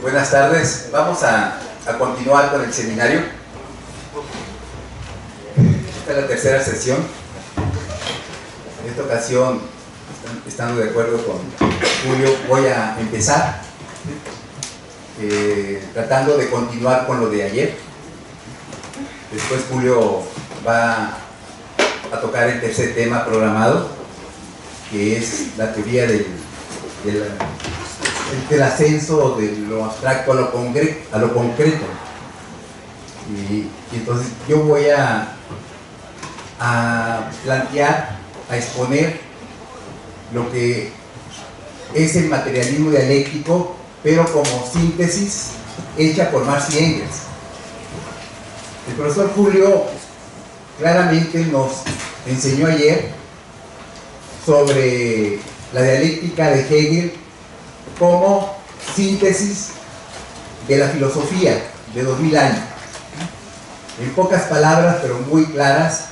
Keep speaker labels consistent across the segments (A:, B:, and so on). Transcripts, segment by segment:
A: Buenas tardes. Vamos a continuar con el seminario. Esta es la tercera sesión. En esta ocasión, estando de acuerdo con Julio, voy a empezar tratando de continuar con lo de ayer. Después Julio va a tocar el tercer tema programado, que es la teoría del ascenso de lo abstracto a lo concreto. Y entonces yo voy a plantear, a exponer lo que es el materialismo dialéctico, pero como síntesis hecha por Marx y Engels. El profesor Julio claramente nos enseñó ayer sobre la dialéctica de Hegel como síntesis de la filosofía de 2000 años. En pocas palabras, pero muy claras,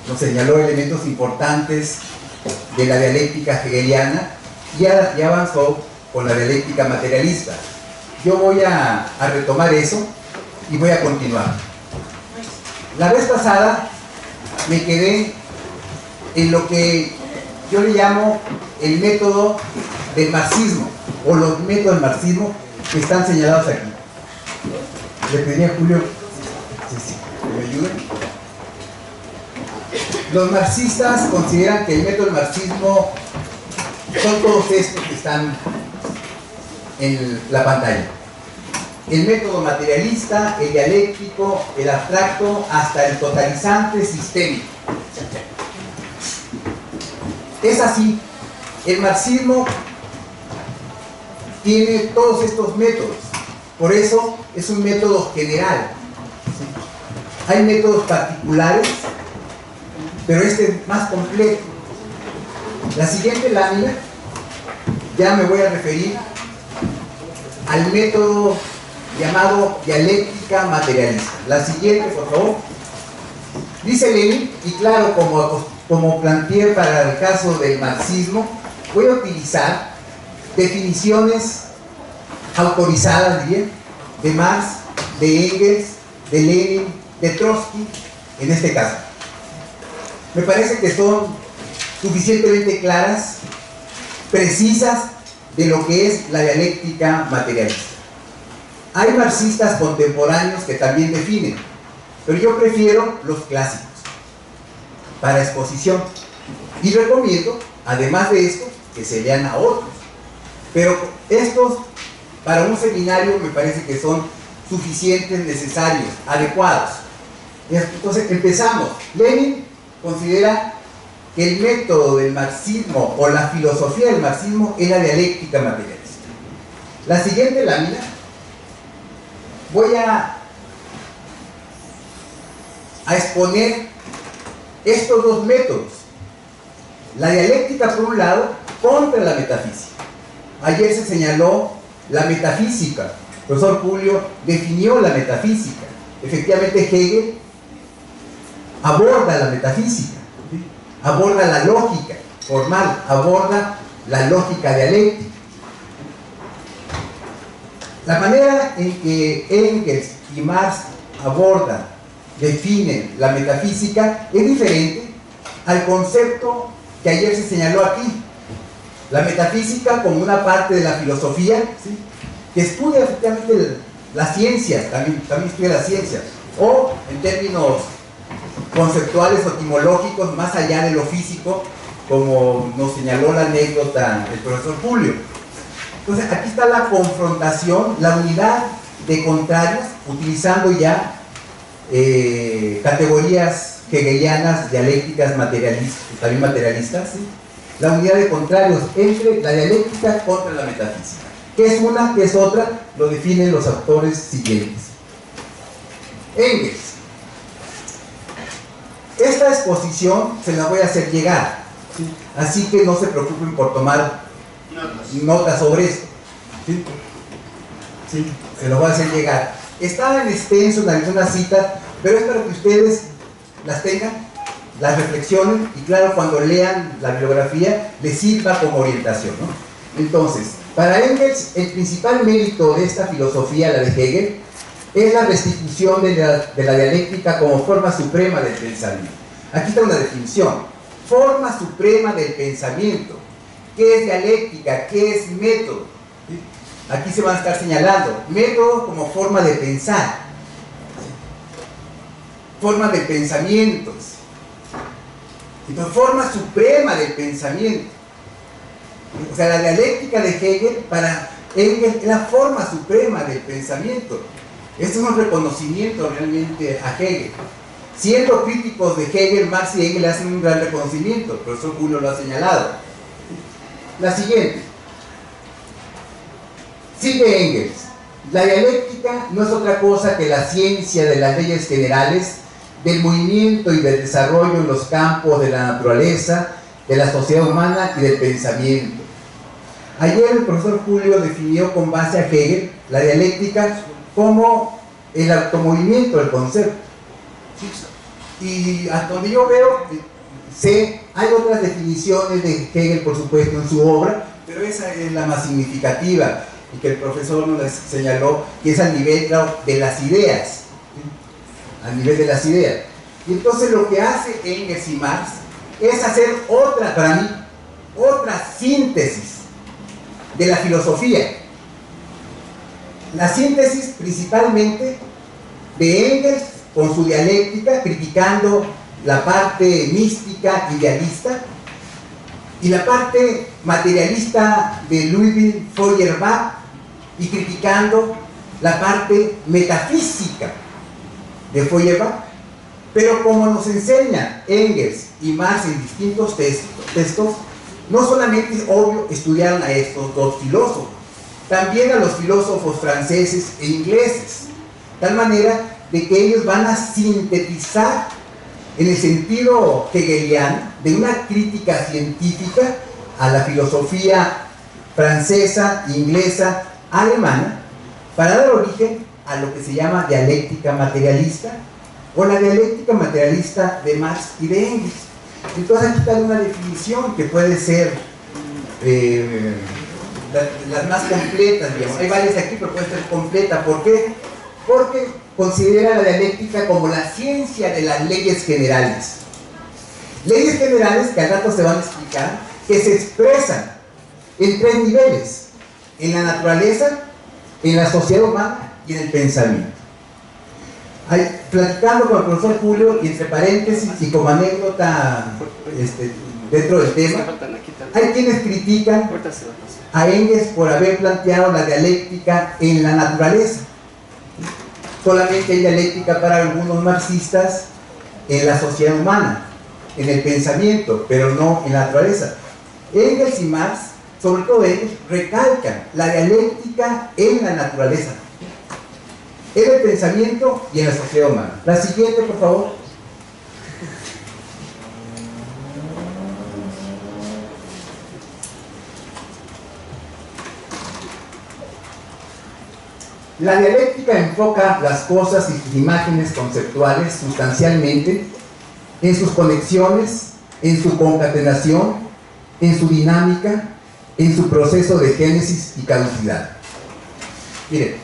A: nos señaló elementos importantes de la dialéctica hegeliana y avanzó con la dialéctica materialista. Yo voy a retomar eso y voy a continuar. La vez pasada me quedé en lo que yo le llamo el método del marxismo, o los métodos del marxismo que están señalados aquí. Le pedí a Julio que me ayude. Los marxistas consideran que el método del marxismo son todos estos que están en la pantalla: el método materialista, el dialéctico, el abstracto, hasta el totalizante sistémico. Es así. El marxismo tiene todos estos métodos, por eso es un método general. Hay métodos particulares, pero este es más completo. La siguiente lámina ya me voy a referir al método llamado dialéctica materialista. La siguiente, por favor. Dice Lenin, y claro, como planteé para el caso del marxismo, voy a utilizar definiciones autorizadas, diría, de Marx, de Engels, de Lenin, de Trotsky, en este caso. Me parece que son suficientemente claras, precisas, de lo que es la dialéctica materialista. Hay marxistas contemporáneos que también definen, pero yo prefiero los clásicos para exposición, y recomiendo, además de esto, que se lean a otros, pero estos para un seminario me parece que son suficientes, necesarios, adecuados. Entonces empezamos. Lenin considera que el método del marxismo o la filosofía del marxismo es la dialéctica materialista. La siguiente lámina voy a exponer estos dos métodos: la dialéctica por un lado contra la metafísica. Ayer se señaló la metafísica. El profesor Julio definió la metafísica. Efectivamente Hegel aborda la metafísica, ¿sí? Aborda la lógica formal, aborda la lógica dialéctica. La manera en que Engels y Marx abordan, definen la metafísica es diferente al concepto que ayer se señaló aquí. La metafísica como una parte de la filosofía, ¿sí?, que estudia efectivamente las ciencias, también estudia las ciencias, o en términos conceptuales o etimológicos, más allá de lo físico, como nos señaló la anécdota el profesor Julio. Entonces aquí está la confrontación, la unidad de contrarios, utilizando ya categorías hegelianas, dialécticas, materialistas, también materialistas, ¿sí? La unidad de contrarios entre la dialéctica contra la metafísica. ¿Qué es una? ¿Qué es otra? Lo definen los autores siguientes. Engels. Esta exposición se la voy a hacer llegar, ¿sí? Así que no se preocupen por tomar notas sobre esto, ¿sí? Sí, se lo voy a hacer llegar. Está en extenso en algunas citas, pero es para que ustedes las tengan, las reflexionen, y claro, cuando lean la bibliografía les sirva como orientación, ¿no? Entonces, Para Engels, el principal mérito de esta filosofía, la de Hegel, es la restitución de la dialéctica como forma suprema del pensamiento. Aquí está una definición: forma suprema del pensamiento. ¿Qué es dialéctica? ¿Qué es método? Aquí se van a estar señalando método como forma de pensar, forma de pensamientos. Entonces, forma suprema del pensamiento. O sea, la dialéctica de Hegel, para Engels, es la forma suprema del pensamiento. Este es un reconocimiento realmente a Hegel. Siendo críticos de Hegel, Marx y Engels hacen un gran reconocimiento. El profesor Julio lo ha señalado. La siguiente. Sigue Engels: la dialéctica no es otra cosa que la ciencia de las leyes generales, del movimiento y del desarrollo en los campos de la naturaleza, de la sociedad humana y del pensamiento. Ayer el profesor Julio definió con base a Hegel la dialéctica como el automovimiento del concepto. Y hasta donde yo veo, hay otras definiciones de Hegel, por supuesto, en su obra, pero esa es la más significativa, y que el profesor nos señaló que es al nivel de las ideas, ¿sí? Al nivel de las ideas. Y entonces lo que hace Engels y Marx es hacer otra, para mí, otra síntesis de la filosofía. La síntesis principalmente de Engels con su dialéctica, criticando la parte mística, idealista, y la parte materialista de Ludwig Feuerbach, y criticando la parte metafísica de Feuerbach. Pero como nos enseña Engels y Marx en distintos textos, no solamente es obvio estudiaron a estos dos filósofos, también a los filósofos franceses e ingleses, de tal manera de que ellos van a sintetizar en el sentido hegeliano de una crítica científica a la filosofía francesa, inglesa, alemana, para dar origen a lo que se llama dialéctica materialista, o la dialéctica materialista de Marx y de Engels. Entonces aquí está una definición que puede ser las más completas, digamos. Hay varias aquí, pero puede ser completa. ¿Por qué? Porque considera la dialéctica como la ciencia de las leyes generales. Leyes generales que al rato se van a explicar, que se expresan en tres niveles: en la naturaleza, en la sociedad humana y en el pensamiento. Platicando con el profesor Julio, y entre paréntesis y como anécdota dentro del tema, hay quienes critican a Engels por haber planteado la dialéctica en la naturaleza. Solamente hay dialéctica para algunos marxistas en la sociedad humana, en el pensamiento, pero no en la naturaleza. Engels y Marx, sobre todo ellos, recalcan la dialéctica en la naturaleza, en el pensamiento y en la sociedad humana. La siguiente, por favor. La dialéctica enfoca las cosas y sus imágenes conceptuales sustancialmente en sus conexiones, en su concatenación, en su dinámica, en su proceso de génesis y caducidad. Miren,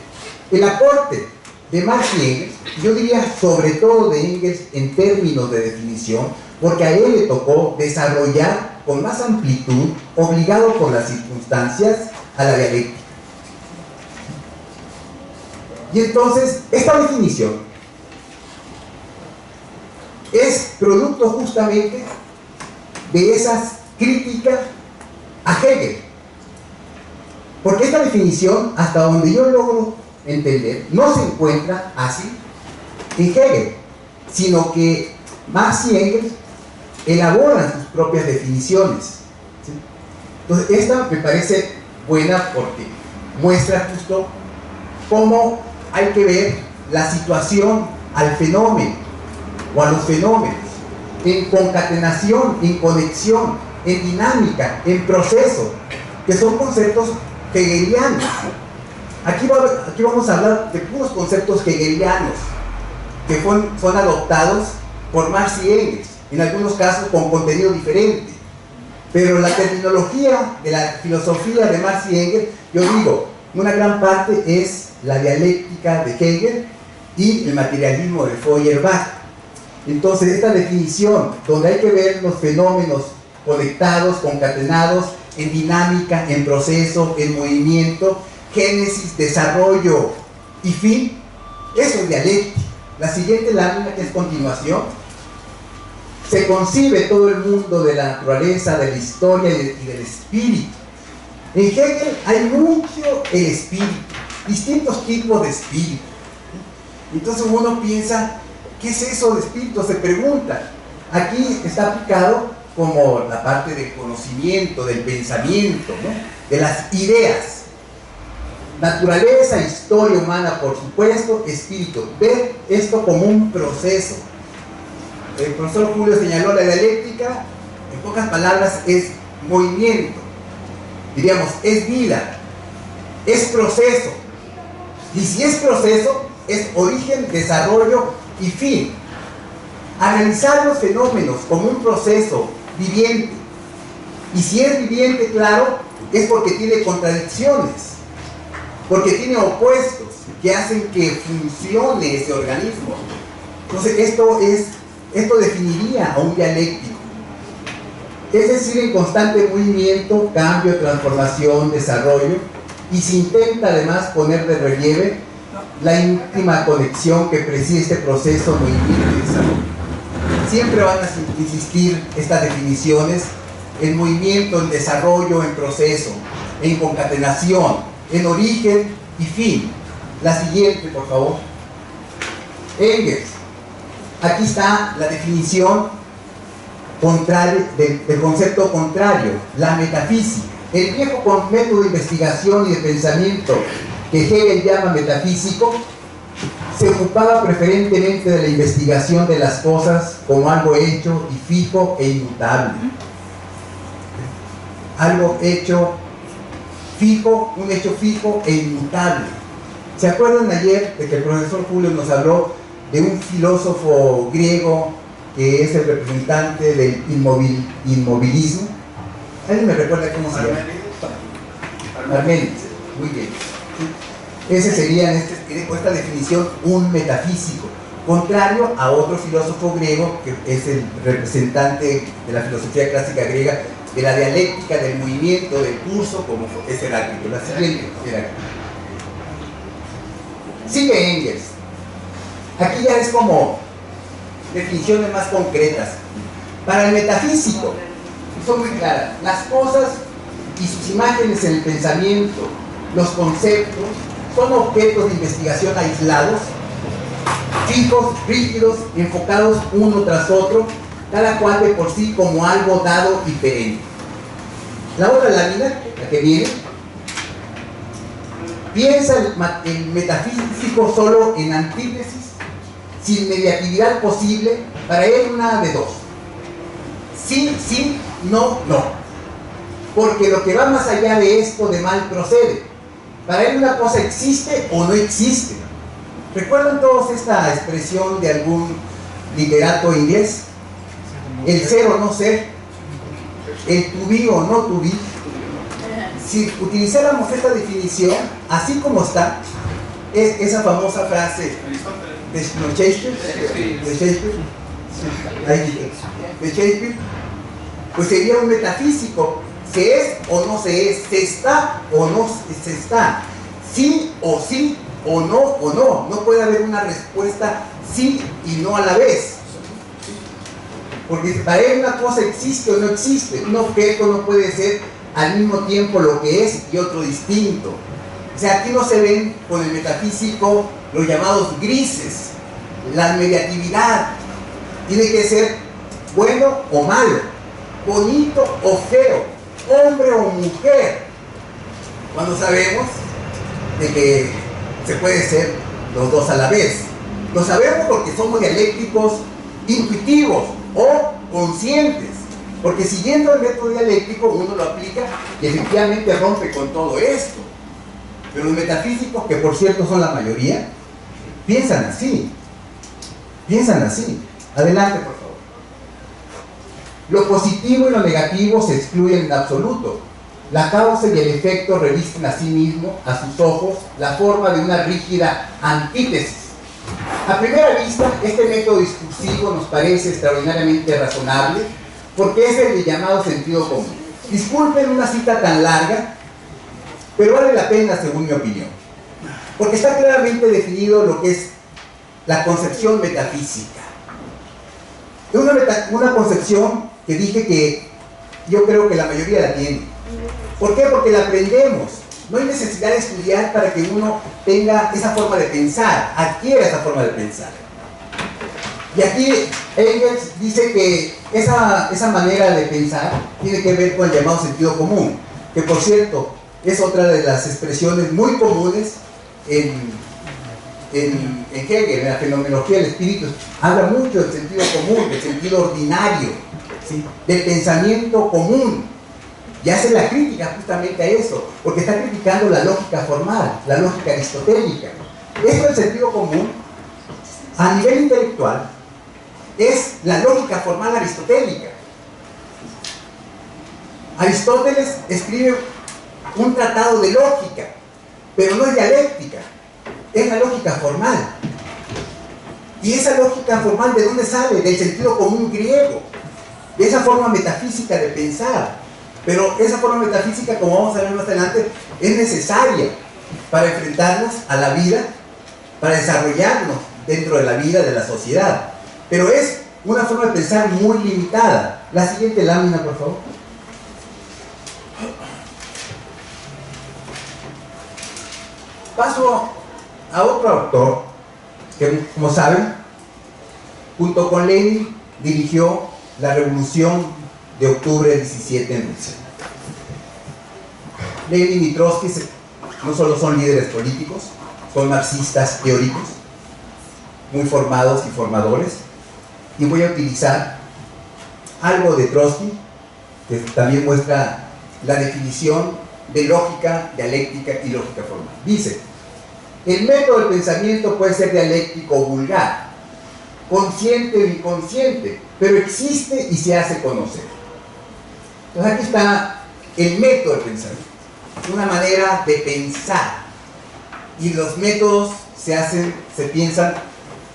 A: el aporte de Marx y Engels, yo diría sobre todo de Engels en términos de definición, porque a él le tocó desarrollar con más amplitud, obligado por las circunstancias, a la dialéctica. Y entonces, esta definición es producto justamente de esas críticas a Hegel. Porque esta definición, hasta donde yo logro entender, no se encuentra así en Hegel, sino que Marx y Engels elaboran sus propias definiciones, ¿sí? Entonces, esta me parece buena porque muestra justo cómo hay que ver la situación al fenómeno o a los fenómenos en concatenación, en conexión, en dinámica, en proceso, que son conceptos hegelianos. Aquí vamos a hablar de puros conceptos hegelianos que son adoptados por Marx y Engels, en algunos casos con contenido diferente. Pero la terminología de la filosofía de Marx y Engels, yo digo, una gran parte es la dialéctica de Hegel y el materialismo de Feuerbach. Entonces, esta definición, donde hay que ver los fenómenos conectados, concatenados, en dinámica, en proceso, en movimiento, génesis, desarrollo y fin, eso es dialéctica. La siguiente lámina, que es continuación, se concibe todo el mundo de la naturaleza, de la historia y del espíritu. En Hegel hay mucho el espíritu, distintos tipos de espíritu. Entonces uno piensa, ¿qué es eso de espíritu? Se pregunta. Aquí está aplicado como la parte del conocimiento, del pensamiento, ¿no? De las ideas. Naturaleza, historia humana, por supuesto, espíritu. Ver esto como un proceso. El profesor Julio señaló la dialéctica, en pocas palabras, es movimiento. Diríamos, es vida, es proceso. Y si es proceso, es origen, desarrollo y fin. Analizar los fenómenos como un proceso viviente. Y si es viviente, claro, es porque tiene contradicciones, porque tiene opuestos que hacen que funcione ese organismo. Entonces, esto definiría a un dialéctico. Es decir, en constante movimiento, cambio, transformación, desarrollo, y se intenta además poner de relieve la íntima conexión que preside este proceso movimiento y desarrollo. Siempre van a insistir estas definiciones en movimiento, en desarrollo, en proceso, en concatenación, en origen y fin. La siguiente, por favor. Engels. Aquí está la definición del concepto contrario, la metafísica. El viejo método de investigación y de pensamiento que Hegel llama metafísico se ocupaba preferentemente de la investigación de las cosas como algo hecho y fijo e inmutable. Algo hecho fijo, un hecho fijo e inmutable. ¿Se acuerdan ayer de que el profesor Julio nos habló de un filósofo griego que es el representante del inmovilismo? ¿Alguien me recuerda cómo se llama? Parménides. Muy bien. Ese sería en esta definición un metafísico, contrario a otro filósofo griego que es el representante de la filosofía clásica griega, de la dialéctica, del movimiento, del curso, como es Heráclito. La siguiente, Heráclito. Sigue Engels. Aquí ya es como definiciones más concretas. Para el metafísico, son muy claras. Las cosas y sus imágenes en el pensamiento, los conceptos, son objetos de investigación aislados, fijos, rígidos, enfocados uno tras otro, cada cual de por sí como algo dado y perenne. La otra lámina, la que viene, piensa el metafísico solo en antítesis, sin mediatividad posible, para él una de dos: sí, sí, no, no. Porque lo que va más allá de esto de mal procede. Para él una cosa existe o no existe. ¿Recuerdan todos esta expresión de algún literato inglés? El ser o no ser, el to be o no to be. Si utilizáramos esta definición, así como está, es esa famosa frase de Shakespeare, pues sería un metafísico. ¿Se es o no se es? ¿Se está o no se está? ¿Sí o sí o no o no? No puede haber una respuesta sí y no a la vez. Porque para él una cosa existe o no existe. Un objeto no puede ser al mismo tiempo lo que es y otro distinto. O sea, aquí no se ven con el metafísico los llamados grises, la mediatividad. Tiene que ser bueno o malo, bonito o feo, hombre o mujer, cuando sabemos de que se puede ser los dos a la vez. Lo sabemos porque somos dialécticos intuitivos o conscientes, porque siguiendo el método dialéctico uno lo aplica y efectivamente rompe con todo esto. Pero los metafísicos, que por cierto son la mayoría, piensan así. Adelante, por favor. Lo positivo y lo negativo se excluyen en absoluto. La causa y el efecto revisten a sí mismo, a sus ojos, la forma de una rígida antítesis. A primera vista, este método discursivo nos parece extraordinariamente razonable porque es el de llamado sentido común. Disculpen una cita tan larga, pero vale la pena según mi opinión, porque está claramente definido lo que es la concepción metafísica. Es una concepción que dije que yo creo que la mayoría la tiene. ¿Por qué? Porque la aprendemos. No hay necesidad de estudiar para que uno tenga esa forma de pensar, adquiera esa forma de pensar. Y aquí Engels dice que esa manera de pensar tiene que ver con el llamado sentido común, que por cierto es otra de las expresiones muy comunes en Hegel, en la fenomenología del espíritu. Habla mucho del sentido común, del sentido ordinario, ¿sí? Del pensamiento común. Y hace la crítica justamente a eso, porque está criticando la lógica formal, la lógica aristotélica. Esto del sentido común, a nivel intelectual, es la lógica formal aristotélica. Aristóteles escribe un tratado de lógica, pero no es dialéctica, es la lógica formal. ¿Y esa lógica formal de dónde sale? Del sentido común griego, de esa forma metafísica de pensar. Pero esa forma metafísica, como vamos a ver más adelante, es necesaria para enfrentarnos a la vida, para desarrollarnos dentro de la vida de la sociedad. Pero es una forma de pensar muy limitada. La siguiente lámina, por favor. Paso a otro autor que, como saben, junto con Lenin dirigió la revolución de octubre del 17 en Rusia. Lenin y Trotsky no solo son líderes políticos, son marxistas teóricos, muy formados y formadores, y voy a utilizar algo de Trotsky, que también muestra la definición de lógica, dialéctica y lógica formal. Dice: el método del pensamiento puede ser dialéctico o vulgar, consciente o inconsciente, pero existe y se hace conocer. Entonces aquí está el método del pensamiento, una manera de pensar, y los métodos se piensan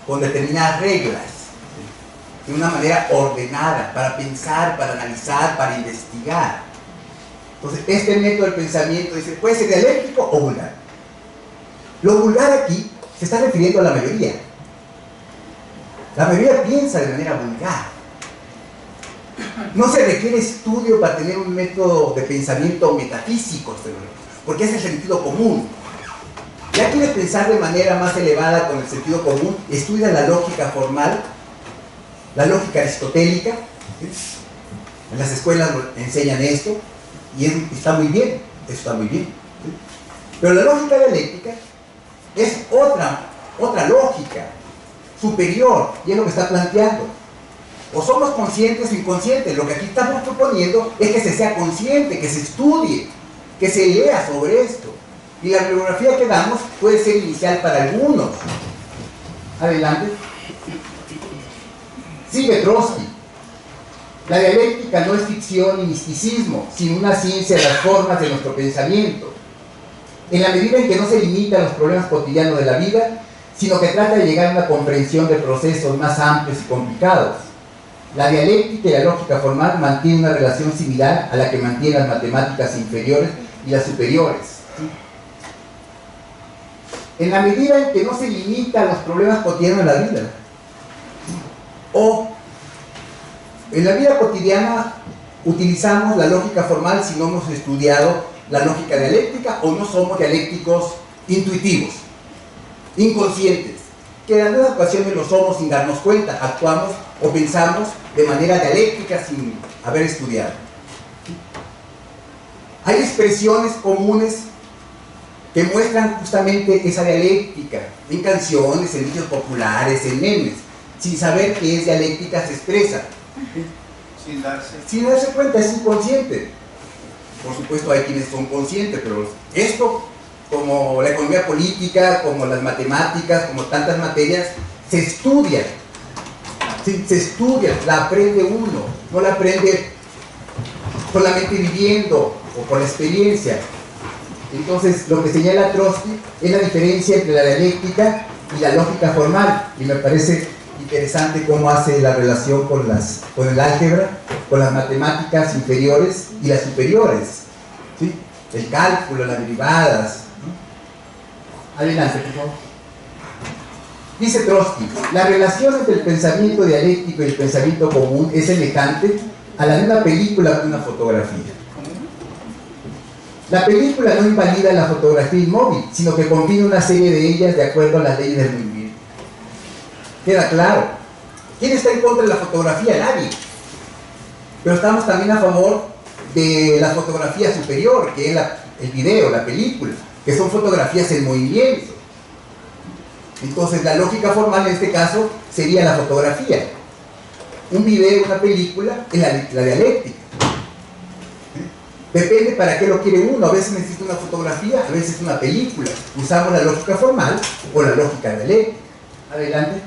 A: con determinadas reglas, de una manera ordenada, para pensar, para analizar, para investigar. Entonces este método del pensamiento dice, puede ser dialéctico o vulgar. Lo vulgar aquí se está refiriendo a la mayoría. La mayoría piensa de manera vulgar. No se requiere estudio para tener un método de pensamiento metafísico, porque es el sentido común. Ya quieres pensar de manera más elevada con el sentido común, estudia la lógica formal, la lógica aristotélica. En las escuelas enseñan esto, y está muy bien, eso está muy bien. Pero la lógica dialéctica es otra lógica superior, y es lo que está planteando. O somos conscientes o inconscientes. Lo que aquí estamos proponiendo es que se sea consciente, que se estudie, que se lea sobre esto. Y la bibliografía que damos puede ser inicial para algunos. Adelante. Sigue Trotsky. La dialéctica no es ficción ni misticismo, sino una ciencia de las formas de nuestro pensamiento. En la medida en que no se limita a los problemas cotidianos de la vida, sino que trata de llegar a una comprensión de procesos más amplios y complicados. La dialéctica y la lógica formal mantienen una relación similar a la que mantienen las matemáticas inferiores y las superiores. En la medida en que no se limita a los problemas cotidianos de la vida, o en la vida cotidiana utilizamos la lógica formal si no hemos estudiado la lógica dialéctica, o no somos dialécticos intuitivos, inconscientes, que en algunas ocasiones lo somos sin darnos cuenta, actuamos o pensamos de manera dialéctica sin haber estudiado. Hay expresiones comunes que muestran justamente esa dialéctica, en canciones, en dichos populares, en memes. Sin saber que es dialéctica se expresa. Sin darse cuenta, es inconsciente. Por supuesto hay quienes son conscientes, pero esto, como la economía política, como las matemáticas, como tantas materias, se estudian ¿sí? Se estudia, la aprende uno, no la aprende solamente viviendo o por la experiencia. Entonces, lo que señala Trotsky es la diferencia entre la dialéctica y la lógica formal, y me parece interesante cómo hace la relación con el álgebra, con las matemáticas inferiores y las superiores, ¿sí? El cálculo, las derivadas, ¿no? Adelante, por favor. Dice Trotsky, la relación entre el pensamiento dialéctico y el pensamiento común es semejante a la de una película con una fotografía. La película no invalida la fotografía inmóvil, sino que combina una serie de ellas de acuerdo a las leyes del movimiento. Queda claro. ¿Quién está en contra de la fotografía? Nadie. Pero estamos también a favor de la fotografía superior, que es el video, la película, que son fotografías en movimiento. Entonces, la lógica formal en este caso sería la fotografía. Un video, una película, es la dialéctica. Depende para qué lo quiere uno. A veces necesita una fotografía, a veces una película. Usamos la lógica formal o la lógica dialéctica. Adelante.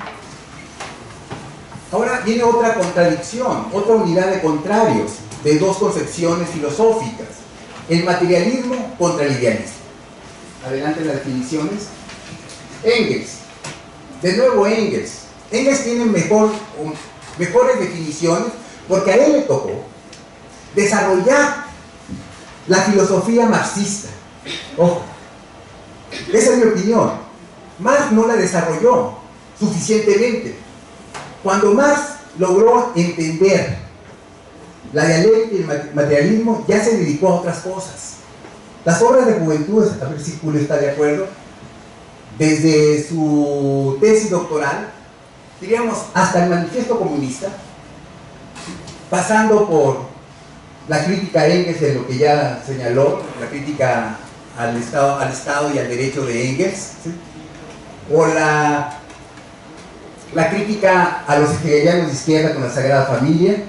A: Ahora viene otra contradicción, otra unidad de contrarios de dos concepciones filosóficas: el materialismo contra el idealismo. Adelante las definiciones. Engels. De nuevo Engels. Engels tiene mejores definiciones porque a él le tocó desarrollar la filosofía marxista. Ojo, esa es mi opinión. Marx no la desarrolló suficientemente. Cuando Marx logró entender la dialéctica y el materialismo, ya se dedicó a otras cosas. Las obras de Juventud, a ver si Julio está de acuerdo, desde su tesis doctoral, diríamos hasta el manifiesto comunista, pasando por la crítica a Engels de lo que ya señaló, la crítica al Estado y al derecho de Engels, ¿sí? O la crítica a los hegelianos de izquierda con la Sagrada Familia,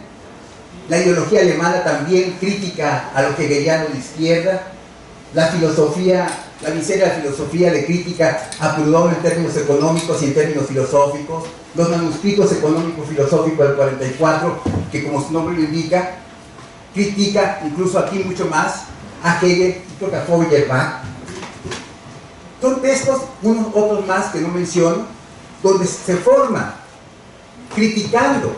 A: la ideología alemana también crítica a los hegelianos de izquierda, la filosofía, la miseria de la filosofía de crítica a Proudhon en términos económicos y en términos filosóficos, los manuscritos económicos filosóficos del 44, que como su nombre lo indica, critica incluso aquí mucho más a Hegel, creo que a Feuerbach. Son textos, unos otros más que no menciono, donde se forma criticando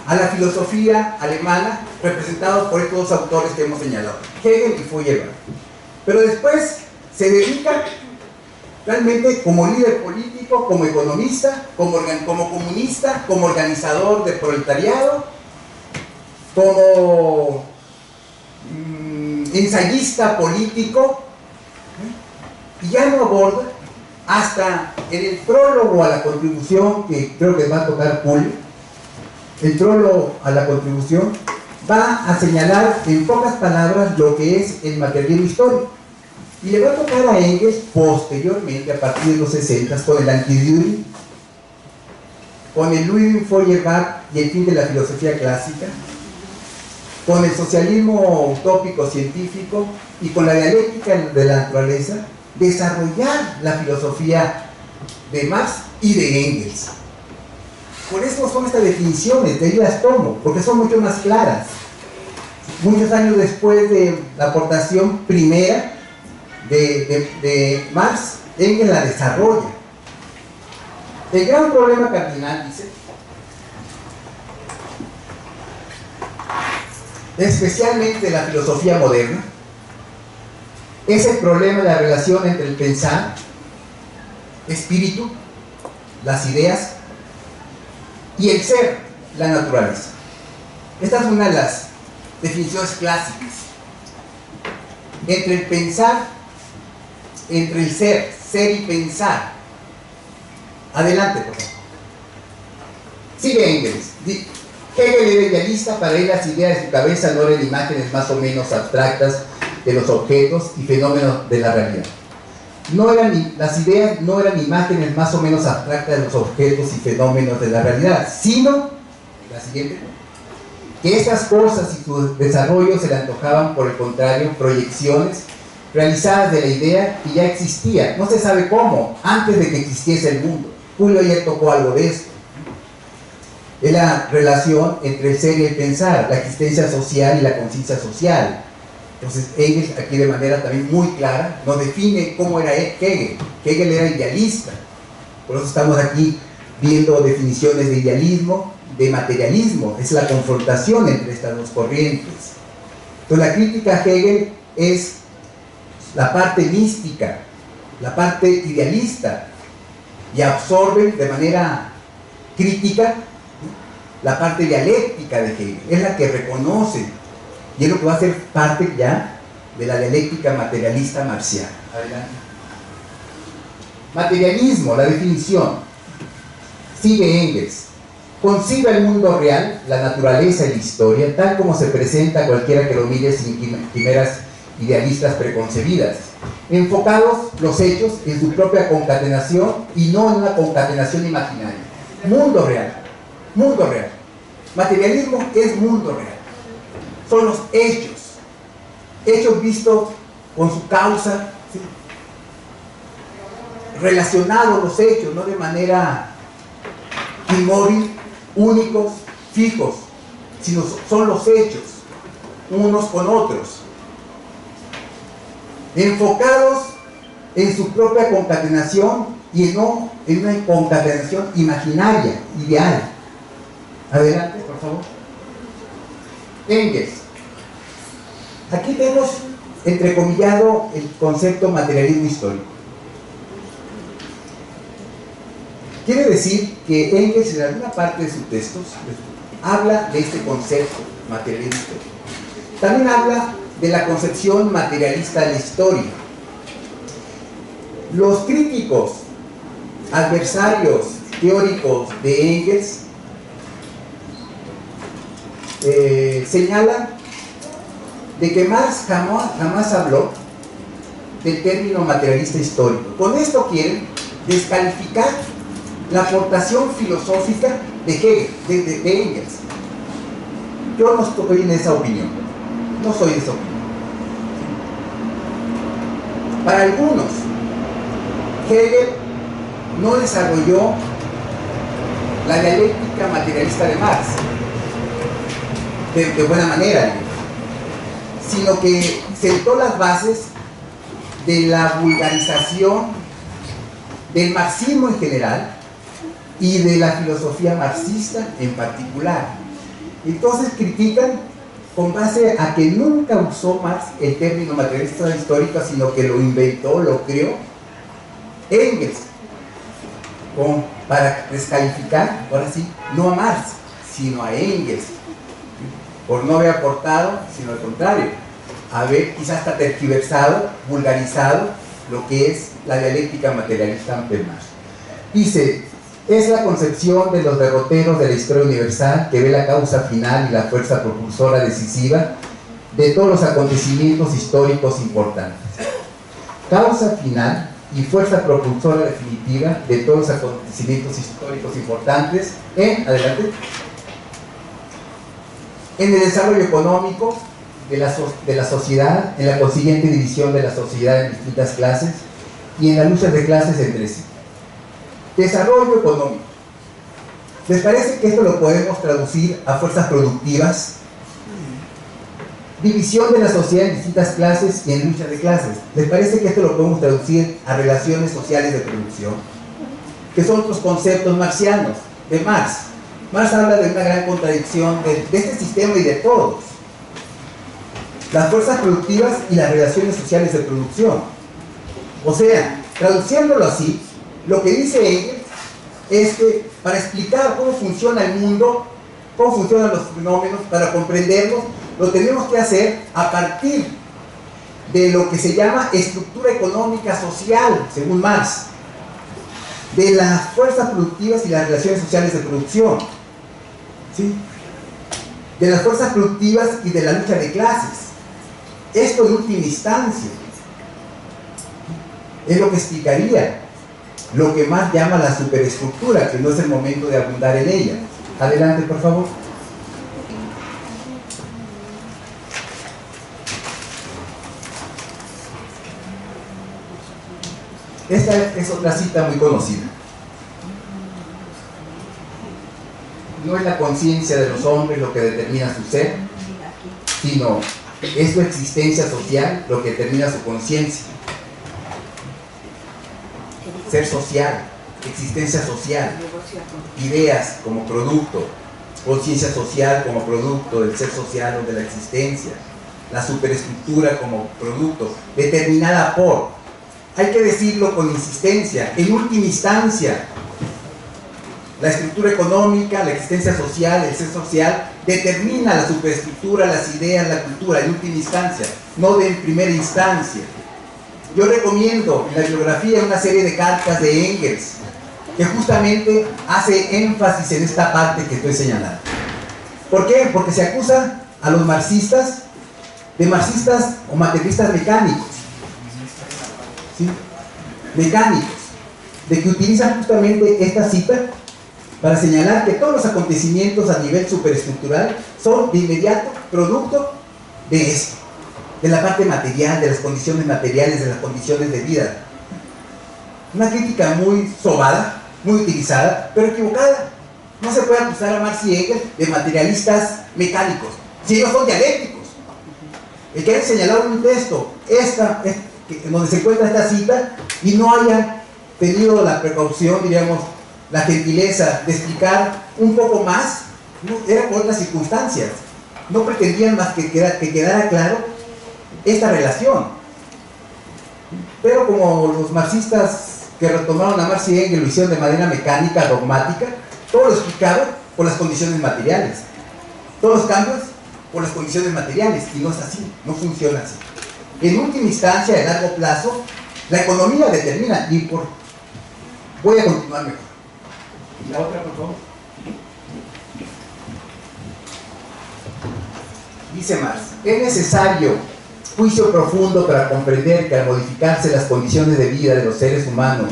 A: a la filosofía alemana, representados por estos dos autores que hemos señalado, Hegel y Feuerbach. Pero después se dedica realmente como líder político, como economista, como comunista, como organizador del proletariado, como ensayista político, y ya no aborda hasta en el prólogo a la contribución, que creo que va a tocar Julio. El prólogo a la contribución va a señalar en pocas palabras lo que es el materialismo histórico, y le va a tocar a Engels posteriormente, a partir de los 60, con el Anti-Düring, con el Ludwig Feuerbach y el fin de la filosofía clásica, con el socialismo utópico científico y con la dialéctica de la naturaleza, desarrollar la filosofía de Marx y de Engels. Por eso son estas definiciones, de ahí las tomo, porque son mucho más claras. Muchos años después de la aportación primera de Marx, Engels la desarrolla. El gran problema cardinal, dice, especialmente de la filosofía moderna, es el problema de la relación entre el pensar, espíritu, las ideas, y el ser, la naturaleza. Esta es una de las definiciones clásicas. Entre el pensar, entre el ser y pensar. Adelante, por favor. Sigue Engels. Hegel era idealista, para él las ideas de su cabeza no eran imágenes más o menos abstractas de los objetos y fenómenos de la realidad. Las ideas no eran imágenes más o menos abstractas de los objetos y fenómenos de la realidad, sino, la siguiente, que estas cosas y su desarrollo se le antojaban, por el contrario, proyecciones realizadas de la idea que ya existía, no se sabe cómo, antes de que existiese el mundo. Julio ya tocó algo de esto. Es la relación entre el ser y el pensar, la existencia social y la conciencia social. Entonces Engels, aquí de manera también muy clara, nos define cómo era Hegel. Hegel era idealista. Por eso estamos aquí viendo definiciones de idealismo, de materialismo. Es la confrontación entre estas dos corrientes. Entonces la crítica a Hegel es la parte mística, la parte idealista, y absorbe de manera crítica la parte dialéctica de Hegel. Es la que reconoce, y es lo que va a ser parte ya de la dialéctica materialista marxiana. Adelante. Materialismo, la definición. Sigue Engels. Concibe el mundo real, la naturaleza y la historia, tal como se presenta a cualquiera que lo mire sin quimeras idealistas preconcebidas, enfocados los hechos en su propia concatenación y no en una concatenación imaginaria. Mundo real, mundo real. Materialismo es mundo real. Son los hechos, hechos vistos con su causa, ¿sí? Relacionados los hechos, no de manera inmóvil, únicos, fijos, sino son los hechos, unos con otros, enfocados en su propia concatenación y no en una concatenación imaginaria, ideal. Adelante, por favor. Engels. Aquí tenemos entrecomillado el concepto materialismo histórico. Quiere decir que Engels en alguna parte de sus textos habla de este concepto materialismo histórico. También habla de la concepción materialista de la historia. Los críticos, adversarios teóricos de Engels señalan de que Marx jamás habló del término materialista histórico. Con esto quieren descalificar la aportación filosófica de Hegel, de Engels. Yo no estoy en esa opinión, no soy de esa opinión. Para algunos, Hegel no desarrolló la dialéctica materialista de Marx de buena manera, sino que sentó las bases de la vulgarización del marxismo en general y de la filosofía marxista en particular. Entonces critican con base a que nunca usó Marx el término materialista histórico, sino que lo inventó, lo creó Engels, para descalificar, ahora sí, no a Marx, sino a Engels, por no haber aportado, sino al contrario, haber quizás hasta tergiversado, vulgarizado lo que es la dialéctica materialista de Marx. Dice: es la concepción de los derroteros de la historia universal que ve la causa final y la fuerza propulsora decisiva de todos los acontecimientos históricos importantes. Causa final y fuerza propulsora definitiva de todos los acontecimientos históricos importantes en el desarrollo económico de la sociedad, en la consiguiente división de la sociedad en distintas clases y en la lucha de clases entre sí. Desarrollo económico. ¿Les parece que esto lo podemos traducir a fuerzas productivas? División de la sociedad en distintas clases y en lucha de clases. ¿Les parece que esto lo podemos traducir a relaciones sociales de producción? Que son otros conceptos marxianos, de Marx. Marx habla de una gran contradicción de este sistema y de todos. Las fuerzas productivas y las relaciones sociales de producción. O sea, traduciéndolo así, lo que dice Engels es que para explicar cómo funciona el mundo, cómo funcionan los fenómenos, para comprenderlos, lo tenemos que hacer a partir de lo que se llama estructura económica social, según Marx, de las fuerzas productivas y las relaciones sociales de producción, ¿sí? De las fuerzas productivas y de la lucha de clases. Esto en última instancia es lo que explicaría lo que Marx llama la superestructura, que no es el momento de abundar en ella. Adelante, por favor. Esta es otra cita muy conocida. no es la conciencia de los hombres lo que determina su ser, sino es su existencia social lo que determina su conciencia. Ser social, existencia social, ideas como producto, conciencia social como producto del ser social o de la existencia, la superestructura como producto, determinada por, hay que decirlo con insistencia, en última instancia, la estructura económica, la existencia social, el ser social, determina la superestructura, las ideas, la cultura, en última instancia, no de en primera instancia. Yo recomiendo en la bibliografía una serie de cartas de Engels, que justamente hace énfasis en esta parte que estoy señalando. ¿Por qué? Porque se acusa a los marxistas de marxistas o materialistas mecánicos, ¿sí? Mecánicos, de que utilizan justamente esta cita para señalar que todos los acontecimientos a nivel superestructural son de inmediato producto de esto, de la parte material, de las condiciones materiales, de las condiciones de vida. Una crítica muy sobada, muy utilizada, pero equivocada. No se puede acusar a Marx y Engels de materialistas mecánicos, si ellos son dialécticos. El que haya señalado en un texto en donde se encuentra esta cita y no haya tenido la precaución, diríamos, la gentileza de explicar un poco más, no, era por otras circunstancias. No pretendían más que quedara claro esta relación. Pero como los marxistas que retomaron a Marx y Engels lo hicieron de manera mecánica, dogmática, todo lo explicaban por las condiciones materiales. Todos los cambios por las condiciones materiales, y no es así, no funciona así. En última instancia, a largo plazo, la economía determina, voy a continuar mejor. La otra, por favor. Dice Marx, es necesario juicio profundo para comprender que al modificarse las condiciones de vida de los seres humanos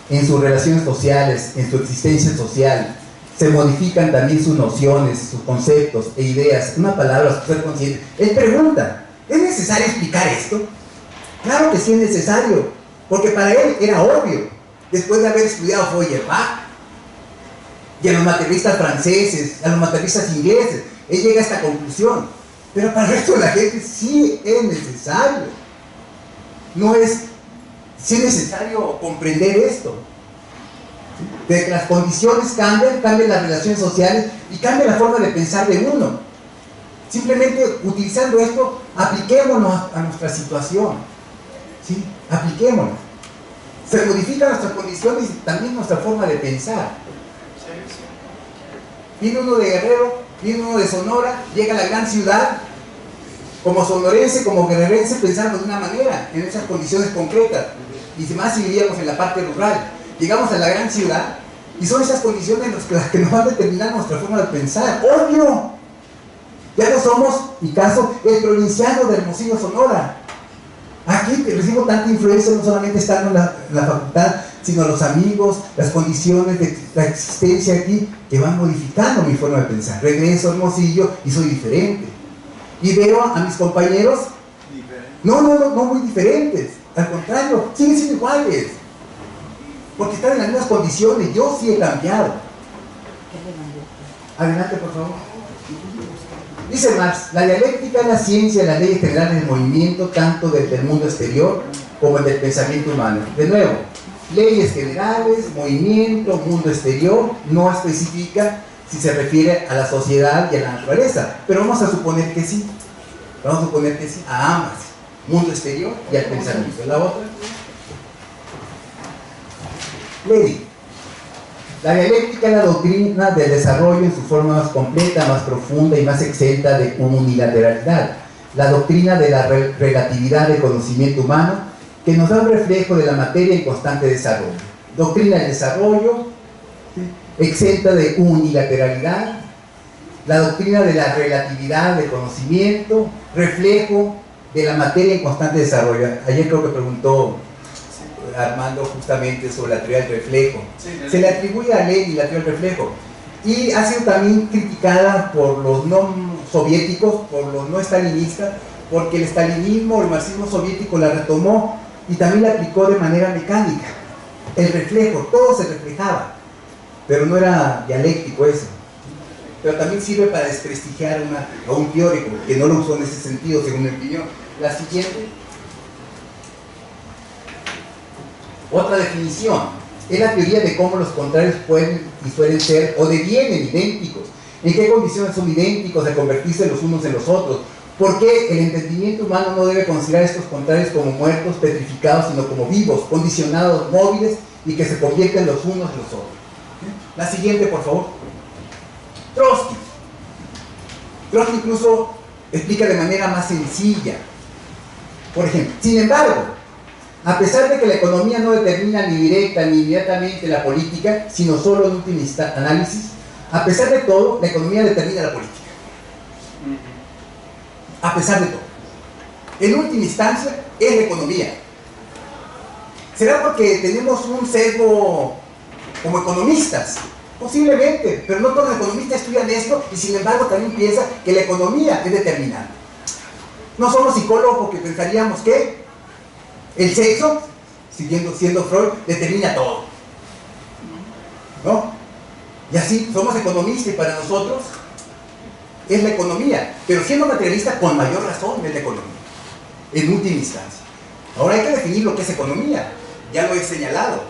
A: en sus relaciones sociales, en su existencia social, se modifican también sus nociones, sus conceptos e ideas. Una palabra, su ser consciente. Él pregunta, ¿es necesario explicar esto? Claro que sí es necesario, porque para él era obvio, después de haber estudiado Feuerbach, y a los materialistas franceses, a los materialistas ingleses, él llega a esta conclusión. Pero para el resto de la gente sí es necesario. No es, sí es necesario comprender esto. De que las condiciones cambian las relaciones sociales y cambia la forma de pensar de uno. Simplemente utilizando esto, apliquémonos a nuestra situación. ¿Sí? Apliquémonos. Se modifican nuestras condiciones y también nuestra forma de pensar. Viene uno de Guerrero, viene uno de Sonora, llega a la gran ciudad, como sonorense, como guerrerense, pensamos de una manera, en esas condiciones concretas, y más si vivíamos en la parte rural. Llegamos a la gran ciudad, y son esas condiciones las que nos van a determinar nuestra forma de pensar. ¡Obvio! Ya no somos, mi caso, el provinciano de Hermosillo, Sonora. Aquí recibo tanta influencia, no solamente estando en la facultad, sino los amigos, las condiciones de la existencia aquí, que van modificando mi forma de pensar. Regreso a Hermosillo y soy diferente. Y veo a mis compañeros, no muy diferentes. Al contrario, siguen siendo iguales. Porque están en las mismas condiciones. Yo sí he cambiado. Adelante, por favor. Dice Marx, la dialéctica es la ciencia de las leyes generales del movimiento, tanto del mundo exterior como del pensamiento humano. De nuevo, leyes generales, movimiento, mundo exterior, no especifica si se refiere a la sociedad y a la naturaleza, pero vamos a suponer que sí. Vamos a suponer que sí, a ambas, mundo exterior y al pensamiento. La otra. Ley. La dialéctica es la doctrina del desarrollo en su forma más completa, más profunda y más exenta de unilateralidad. La doctrina de la relatividad del conocimiento humano, que nos da un reflejo de la materia en constante desarrollo. Doctrina del desarrollo, exenta de unilateralidad. La doctrina de la relatividad del conocimiento, reflejo de la materia en constante desarrollo. Ayer creo que preguntó Armando justamente sobre la teoría del reflejo. Se le atribuye a Lenin la teoría del reflejo y ha sido también criticada por los no soviéticos, por los no estalinistas, porque el estalinismo, el marxismo soviético la retomó y también la aplicó de manera mecánica. El reflejo, todo se reflejaba, pero no era dialéctico eso. pero también sirve para desprestigiar a un teórico que no lo usó en ese sentido, según mi opinión. La siguiente. Otra definición. Es la teoría de cómo los contrarios pueden y suelen ser o devienen idénticos. ¿En qué condiciones son idénticos de convertirse los unos en los otros? ¿Por qué el entendimiento humano no debe considerar estos contrarios como muertos, petrificados, sino como vivos, condicionados, móviles y que se convierten los unos en los otros? La siguiente, por favor. Trotsky. Trotsky incluso explica de manera más sencilla. Por ejemplo, sin embargo, a pesar de que la economía no determina ni directa ni inmediatamente la política, sino solo en último análisis, a pesar de todo, la economía determina la política. A pesar de todo. En última instancia, es la economía. ¿Será porque tenemos un sesgo como economistas? Posiblemente, pero no todos los economistas estudian esto y sin embargo también piensan que la economía es determinante. No somos psicólogos porque pensaríamos que el sexo, siendo Freud, determina todo, ¿no? Y así somos economistas y para nosotros es la economía, pero siendo materialista con mayor razón es la economía, en última instancia. Ahora hay que definir lo que es economía, ya lo he señalado.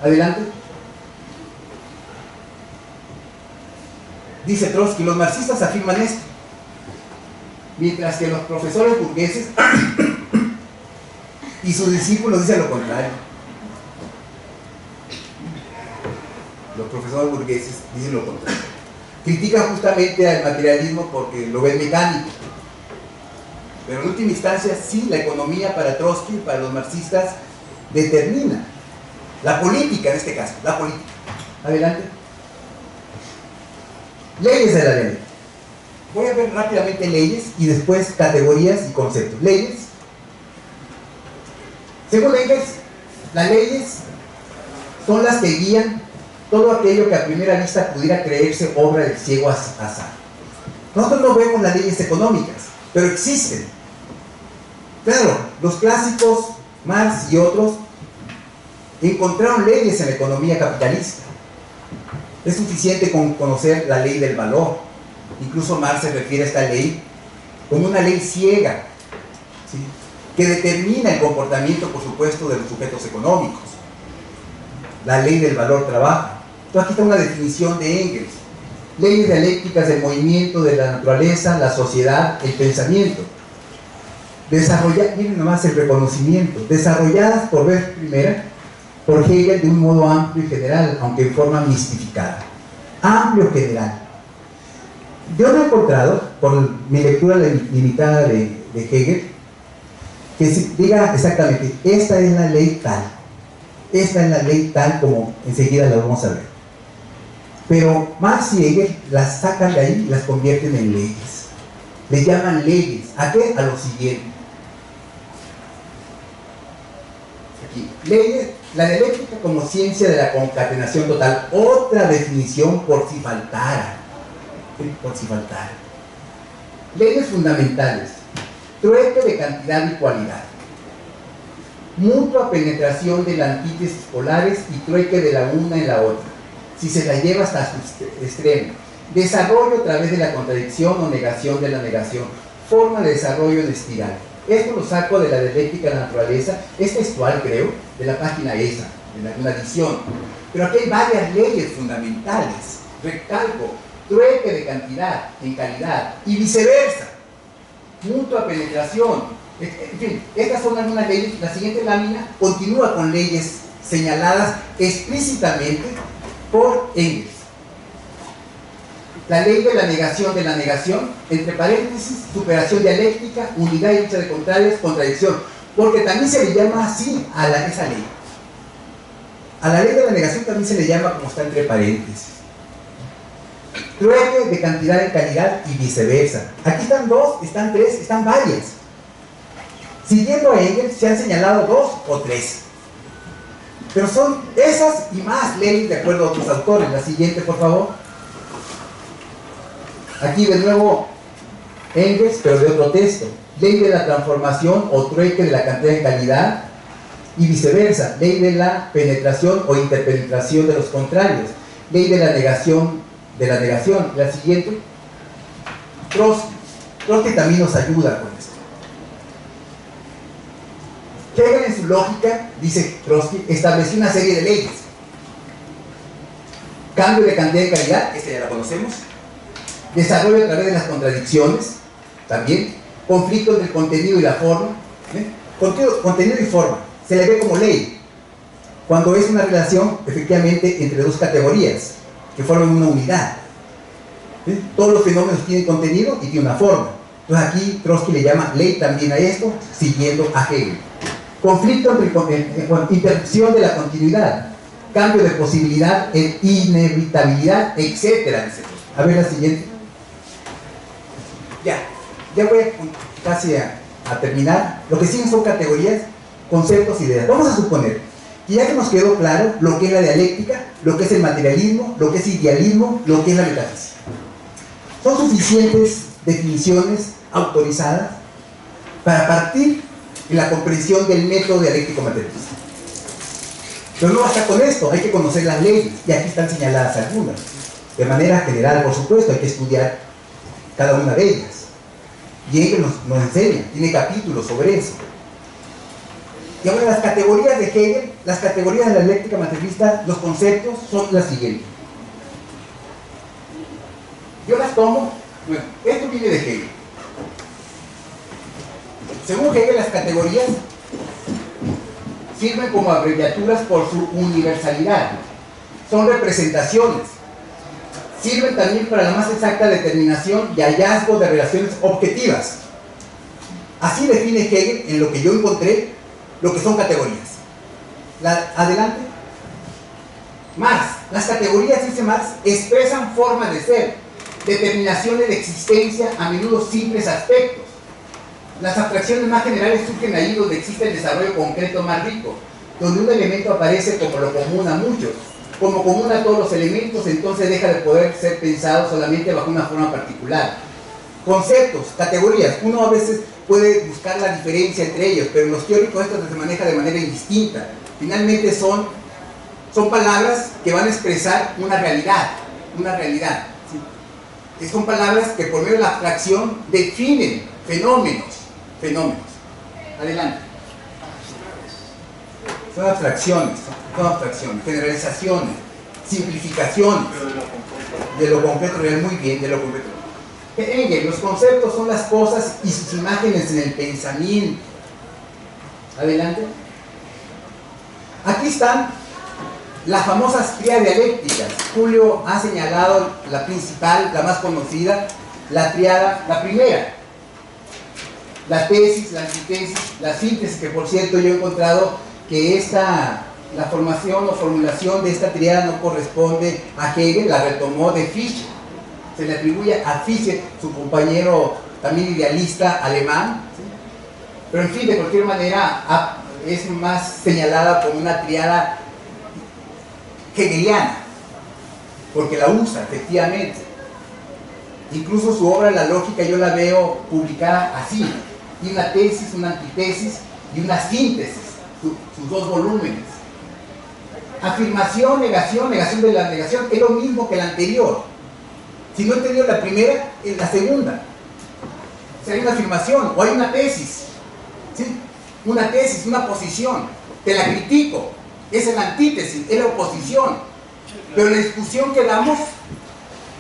A: Adelante. Dice Trotsky, los marxistas afirman esto, mientras que los profesores burgueses y sus discípulos dicen lo contrario. Los profesores burgueses dicen lo contrario. Critican justamente al materialismo porque lo ven mecánico. Pero en última instancia, sí, la economía para Trotsky, para los marxistas, determina. La política, en este caso, la política. Adelante. Leyes de la ley. Voy a ver rápidamente leyes y después categorías y conceptos. Leyes. Según Engels, las leyes son las que guían todo aquello que a primera vista pudiera creerse obra del ciego azar. Nosotros no vemos las leyes económicas, pero existen. Claro, los clásicos, Marx y otros, encontraron leyes en la economía capitalista. Es suficiente con conocer la ley del valor. Incluso Marx se refiere a esta ley como una ley ciega, ¿sí?, que determina el comportamiento, por supuesto, de los sujetos económicos. La ley del valor trabaja. Entonces aquí está una definición de Engels. Leyes dialécticas del movimiento, de la naturaleza, la sociedad, el pensamiento. Miren nomás el reconocimiento. Desarrolladas por vez primera por Hegel de un modo amplio y general, aunque en forma mistificada. Amplio general. Yo no he encontrado, por mi lectura limitada de Hegel, que diga exactamente, esta es la ley tal. Esta es la ley tal, como enseguida la vamos a ver. Pero Marx y Hegel las sacan de ahí y las convierten en leyes. Le llaman leyes. ¿A qué? A lo siguiente. Aquí. Leyes, la dialéctica como ciencia de la concatenación total. Otra definición por si faltara. Por si faltara. Leyes fundamentales. Trueque de cantidad y cualidad. Mutua penetración de las antítesis polares y trueque de la una en la otra, si se la lleva hasta su extremo. Desarrollo a través de la contradicción o negación de la negación. Forma de desarrollo en espiral. Esto lo saco de la dialéctica de la naturaleza, es textual, creo, de la página esa, de la edición. Pero aquí hay varias leyes fundamentales. Recalco, trueque de cantidad en calidad y viceversa. Mutua penetración. En fin, estas son algunas leyes. La siguiente lámina continúa con leyes señaladas explícitamente por Engels. La ley de la negación, entre paréntesis, superación dialéctica, unidad y lucha de contrarios, contradicción, porque también se le llama así a esa ley. A la ley de la negación también se le llama como está entre paréntesis. Trueque de cantidad en calidad y viceversa. Aquí están dos, están tres, están varias. Siguiendo a Engels se han señalado dos o tres. Pero son esas y más leyes de acuerdo a otros autores. La siguiente, por favor. Aquí de nuevo Engels, pero de otro texto. Ley de la transformación o trueque de la cantidad en calidad y viceversa. Ley de la penetración o interpenetración de los contrarios. Ley de la negación de la negación. La siguiente, Trotsky también nos ayuda con esto. Hegel en su lógica, dice Trotsky, estableció una serie de leyes. Cambio de cantidad y calidad, esta ya la conocemos. Desarrollo a través de las contradicciones, también. Conflicto entre el contenido y la forma. Contenido y forma, se le ve como ley, cuando es una relación, efectivamente, entre dos categorías, que forman una unidad. Todos los fenómenos tienen contenido y tienen una forma. Entonces aquí Trotsky le llama ley también a esto, siguiendo a Hegel. Conflicto entre interrupción de la continuidad, cambio de posibilidad en inevitabilidad, etc. A ver la siguiente. Ya voy casi a terminar. Lo que siguen son categorías, conceptos, ideas. Vamos a suponer que ya que nos quedó claro lo que es la dialéctica, lo que es el materialismo, lo que es idealismo, lo que es la metafísica. Son suficientes definiciones autorizadas para partir en la comprensión del método dialéctico materialista. Pero no basta con esto, hay que conocer las leyes, y aquí están señaladas algunas. De manera general, por supuesto, hay que estudiar cada una de ellas. Y Hegel nos enseña, tiene capítulos sobre eso. Y ahora las categorías de Hegel, las categorías de la dialéctica materialista, los conceptos son las siguientes. Yo las tomo, bueno, esto viene de Hegel. Según Hegel, las categorías sirven como abreviaturas por su universalidad. Son representaciones. Sirven también para la más exacta determinación y hallazgo de relaciones objetivas. Así define Hegel, en lo que yo encontré, lo que son categorías. Adelante. Marx. Las categorías, dice Marx, expresan formas de ser, determinaciones de existencia, a menudo simples aspectos. Las abstracciones más generales surgen allí donde existe el desarrollo concreto más rico, donde un elemento aparece como lo común a muchos, como común a todos los elementos, entonces deja de poder ser pensado solamente bajo una forma particular. Conceptos, categorías, uno a veces puede buscar la diferencia entre ellos, pero en los teóricos esto se maneja de manera indistinta. Finalmente son palabras que van a expresar una realidad, ¿sí? Son palabras que por medio de la abstracción definen fenómenos. Adelante. Son abstracciones, generalizaciones, simplificaciones de lo concreto real, muy bien, de lo concreto. Engel, los conceptos son las cosas y sus imágenes en el pensamiento. Adelante. Aquí están las famosas tríadas dialécticas. Julio ha señalado la principal, la más conocida, la tríada, la primera. La tesis, la antitesis, la síntesis, que por cierto yo he encontrado que la formación o formulación de esta tríada no corresponde a Hegel, la retomó de Fischer. Se le atribuye a Fischer, su compañero también idealista alemán, ¿sí? Pero en fin, de cualquier manera es más señalada como una tríada hegeliana, porque la usa efectivamente. Incluso su obra La lógica yo la veo publicada así, y una tesis, una antitesis y una síntesis, sus dos volúmenes. Afirmación, negación de la negación es lo mismo que la anterior. Si no he entendido la primera, es la segunda. O sea, hay una afirmación o hay una tesis, ¿sí? Una tesis, una posición, te la critico, esa es la antítesis, es la oposición. Pero en la discusión que damos,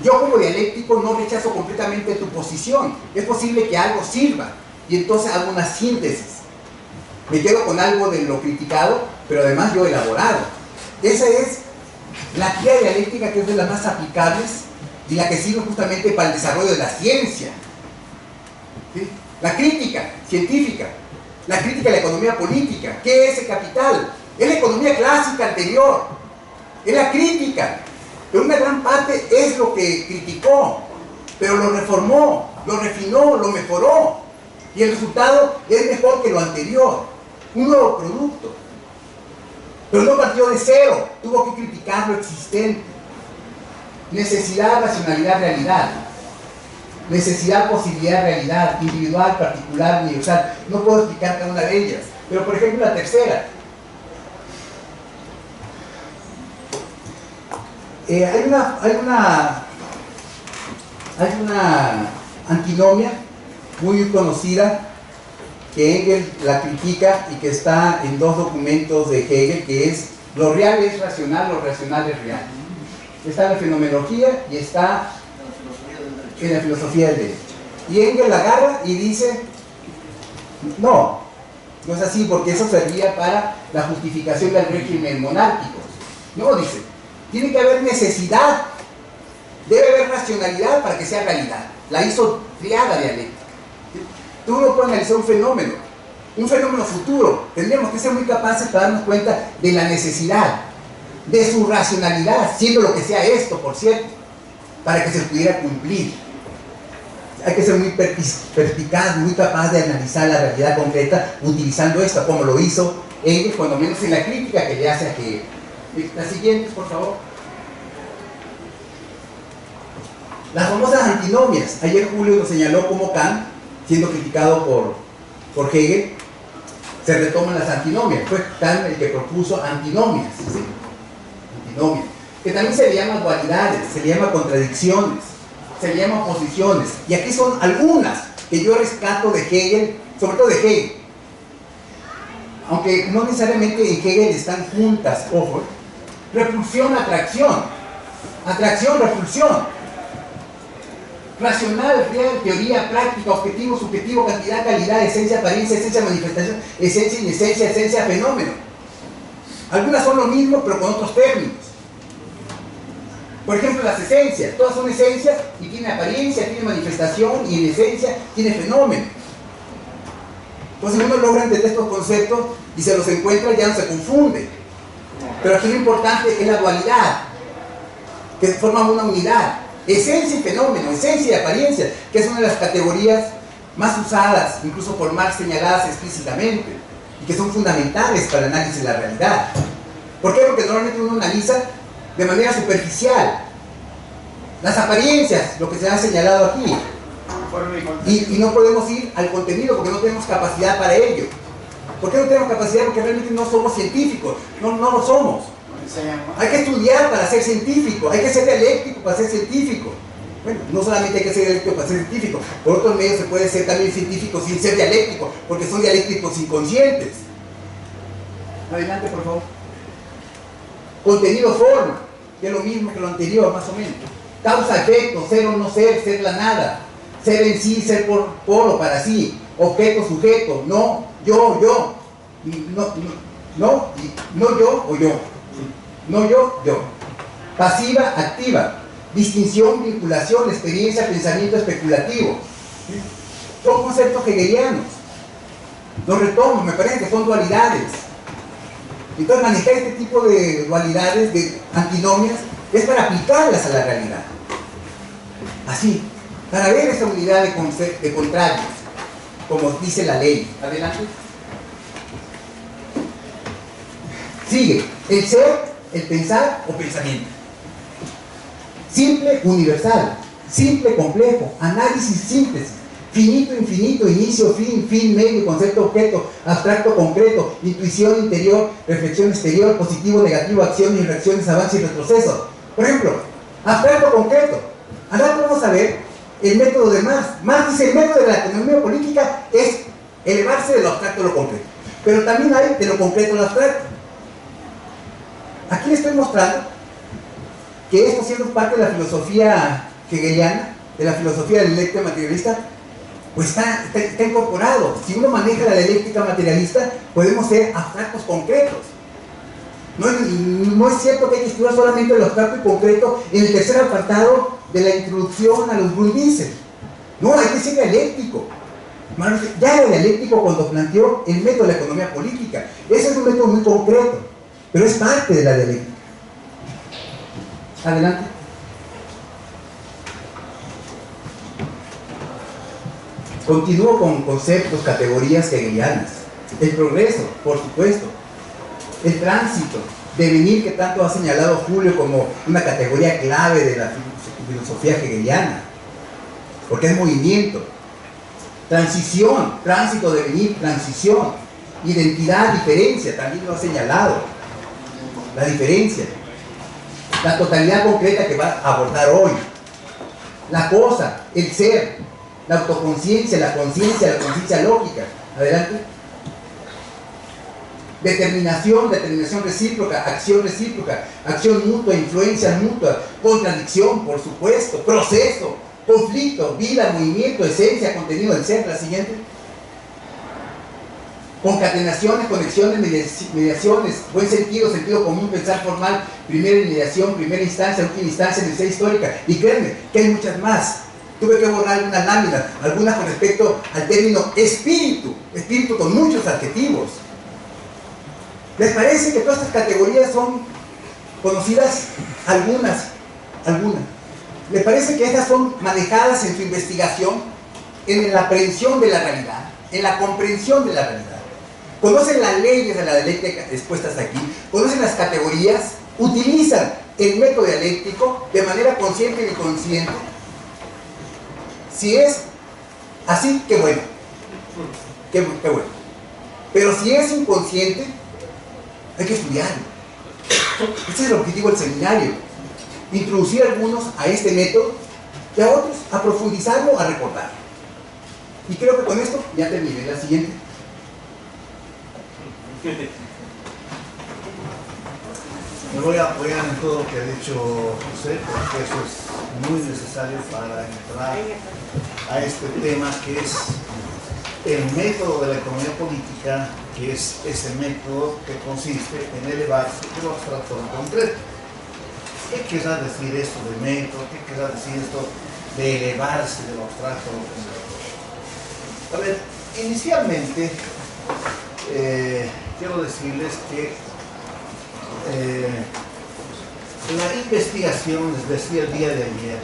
A: yo como dialéctico no rechazo completamente tu posición. Es posible que algo sirva y entonces hago una síntesis. Me quedo con algo de lo criticado, pero además yo elaborado. Esa es la guía dialéctica, que es de las más aplicables y la que sirve justamente para el desarrollo de la ciencia. ¿Sí? La crítica científica, la crítica de la economía política. ¿Qué es el capital? Es la economía clásica anterior, es la crítica, pero una gran parte es lo que criticó, pero lo reformó, lo refinó, lo mejoró, y el resultado es mejor que lo anterior, un nuevo producto. Pero no partió de cero, tuvo que criticar lo existente. Necesidad, racionalidad, realidad. Necesidad, posibilidad, realidad, individual, particular, universal. No puedo explicar cada una de ellas, pero por ejemplo la tercera. Hay una Hay una antinomia muy conocida que Engels la critica y que está en dos documentos de Hegel, que es lo real es racional, lo racional es real. Está en la fenomenología y está en la filosofía del derecho. Y Engels la agarra y dice, no es así, porque eso servía para la justificación del régimen monárquico. No, dice, tiene que haber necesidad, debe haber racionalidad para que sea realidad. La hizo triada dialéctica. Tú no puedes analizar un fenómeno futuro. Tendríamos que ser muy capaces para darnos cuenta de la necesidad, de su racionalidad, siendo lo que sea esto, por cierto, para que se pudiera cumplir. Hay que ser muy perspicaz, muy capaz de analizar la realidad concreta utilizando esto, como lo hizo Engels, cuando menos en la crítica que le hace a Hegel. Las siguientes, por favor. Las famosas antinomias. Ayer Julio nos señaló como Kant, siendo criticado por Hegel, se retoman las antinomias. Fue Kant el que propuso antinomias, ¿sí? Antinomias, que también se le llaman dualidades, se le llama contradicciones, se le llaman oposiciones. Y aquí son algunas que yo rescato de Hegel, sobre todo de Hegel. Aunque no necesariamente en Hegel están juntas, ojo. Repulsión, atracción. Atracción, repulsión. Racional, real, teoría, práctica, objetivo, subjetivo, cantidad, calidad, esencia, apariencia, esencia, manifestación, esencia, inesencia, esencia, fenómeno. Algunas son lo mismo, pero con otros términos. Por ejemplo, las esencias. Todas son esencias y tienen apariencia, tienen manifestación y en esencia tiene fenómeno. Entonces uno logra entender estos conceptos y se los encuentra y ya no se confunde. Pero aquí lo importante es la dualidad, que forman una unidad. Esencia y fenómeno, esencia y apariencia, que es una de las categorías más usadas, incluso por Marx señaladas explícitamente, y que son fundamentales para el análisis de la realidad. ¿Por qué? Porque normalmente uno analiza de manera superficial las apariencias, lo que se ha señalado aquí, y no podemos ir al contenido porque no tenemos capacidad para ello. ¿Por qué no tenemos capacidad? Porque realmente no somos científicos, no lo somos. Hay que estudiar para ser científico, hay que ser dialéctico para ser científico. Bueno, no solamente hay que ser dialéctico para ser científico, por otros medios se puede ser también científico sin ser dialéctico, porque son dialécticos inconscientes. Adelante, por favor. Contenido, forma, que es lo mismo que lo anterior, más o menos. Causa, efecto, ser o no ser, ser la nada. Ser en sí, ser por o para sí. Objeto, sujeto, no, yo. No yo o yo. No yo. Pasiva, activa. Distinción, vinculación, experiencia, pensamiento especulativo. Son conceptos hegelianos. Los retomo, me parece que son dualidades. Entonces manejar este tipo de dualidades, de antinomias, es para aplicarlas a la realidad. Así, para ver esa unidad de contrarios, como dice la ley. Adelante. Sigue, el ser, el pensar o pensamiento. Simple, universal. Simple, complejo. Análisis, síntesis. Finito, infinito, inicio, fin, medio, concepto, objeto, abstracto, concreto, intuición interior, reflexión exterior, positivo, negativo, acciones y reacciones, avance y retroceso. Por ejemplo, abstracto, concreto. Ahora vamos a ver el método de Marx. Marx dice el método de la economía política es elevarse de lo abstracto a lo concreto. Pero también hay de lo concreto a lo abstracto. Aquí les estoy mostrando que esto, siendo parte de la filosofía hegeliana, de la filosofía dialéctica materialista, pues está incorporado. Si uno maneja la dialéctica materialista, podemos ser abstractos concretos. No es cierto que hay que estudiar solamente lo abstracto y concreto en el tercer apartado de la introducción a los Grundrisse. No, hay que ser dialéctico. Ya era dialéctico cuando planteó el método de la economía política. Ese es un método muy concreto, pero es parte de la dialéctica. Adelante. Continúo con conceptos, categorías hegelianas. El progreso, por supuesto. El tránsito, devenir, que tanto ha señalado Julio como una categoría clave de la filosofía hegeliana, porque es movimiento. Transición, tránsito, devenir, transición. Identidad, diferencia, también lo ha señalado. La diferencia. La totalidad concreta que va a abordar hoy. la cosa, el ser, la autoconciencia, la conciencia lógica. Adelante. Determinación recíproca, acción mutua, influencia mutua, contradicción, por supuesto, proceso, conflicto, vida, movimiento, esencia, contenido del ser. La siguiente. Concatenaciones, conexiones, mediaciones, buen sentido, sentido común, pensar formal, primera inmediación, primera instancia, última instancia, necesidad histórica. Y créanme que hay muchas más. Tuve que borrar algunas láminas, algunas con respecto al término espíritu con muchos adjetivos. ¿Les parece que todas estas categorías son conocidas? Algunas. ¿Les parece que estas son manejadas en su investigación, en la aprehensión de la realidad, en la comprensión de la realidad? ¿Conocen las leyes de la dialéctica expuestas aquí? ¿Conocen las categorías? ¿Utilizan el método dialéctico de manera consciente e inconsciente? Si es así, qué bueno. Qué bueno. Pero si es inconsciente, hay que estudiarlo. Ese es el objetivo del seminario. Introducir a algunos a este método y a otros a profundizarlo, a recordarlo. Y creo que con esto ya terminé. La siguiente.
B: Me voy a apoyar en todo lo que ha dicho José, porque eso es muy necesario para entrar a este tema que es el método de la economía política, que es ese método que consiste en elevarse de lo abstracto a lo concreto. ¿Qué querrá decir esto de método? ¿Qué querrá decir esto de elevarse de lo abstracto a lo concreto? A ver, inicialmente quiero decirles que la investigación, les decía el día de ayer,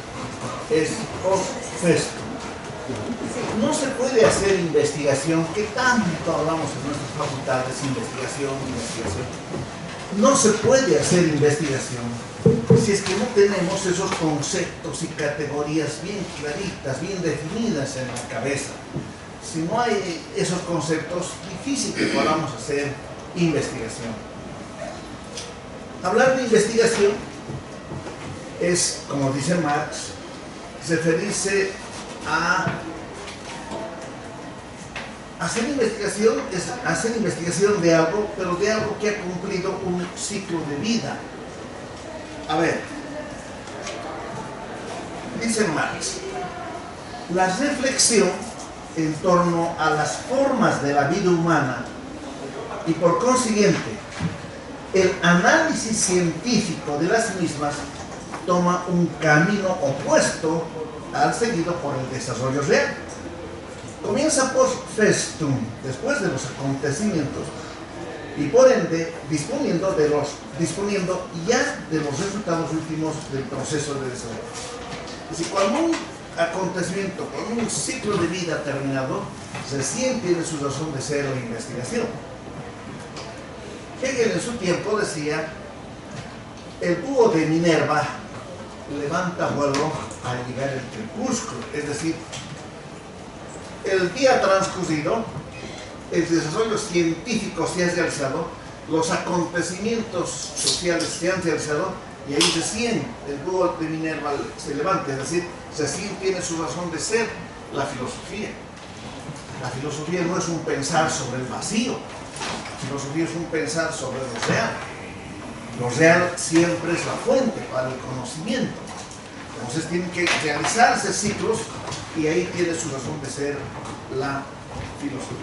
B: es post festum. No se puede hacer investigación, que tanto hablamos en nuestras facultades, investigación. No se puede hacer investigación si es que no tenemos esos conceptos y categorías bien claritas, bien definidas en la cabeza. Si no hay esos conceptos, difícil que podamos hacer investigación. Hablar de investigación es, como dice Marx, referirse a hacer investigación, es hacer investigación de algo, pero de algo que ha cumplido un ciclo de vida. A ver, dice Marx, la reflexión en torno a las formas de la vida humana y por consiguiente el análisis científico de las mismas toma un camino opuesto al seguido por el desarrollo real. Comienza post festum, después de los acontecimientos, y por ende disponiendo ya de los resultados últimos del proceso de desarrollo. Es decir, cuando un acontecimiento, cuando un ciclo de vida terminado, recién tiene su razón de ser o investigación. Hegel en su tiempo decía, el búho de Minerva levanta vuelo al llegar el crepúsculo, es decir, el día transcurrido, el desarrollo científico se ha realizado, los acontecimientos sociales se han realizado, y ahí recién el búho de Minerva se levanta, es decir, recién tiene su razón de ser la filosofía. La filosofía no es un pensar sobre el vacío, la filosofía es un pensar sobre lo real. Lo real siempre es la fuente para el conocimiento. Entonces tienen que realizarse ciclos y ahí tiene su razón de ser la filosofía.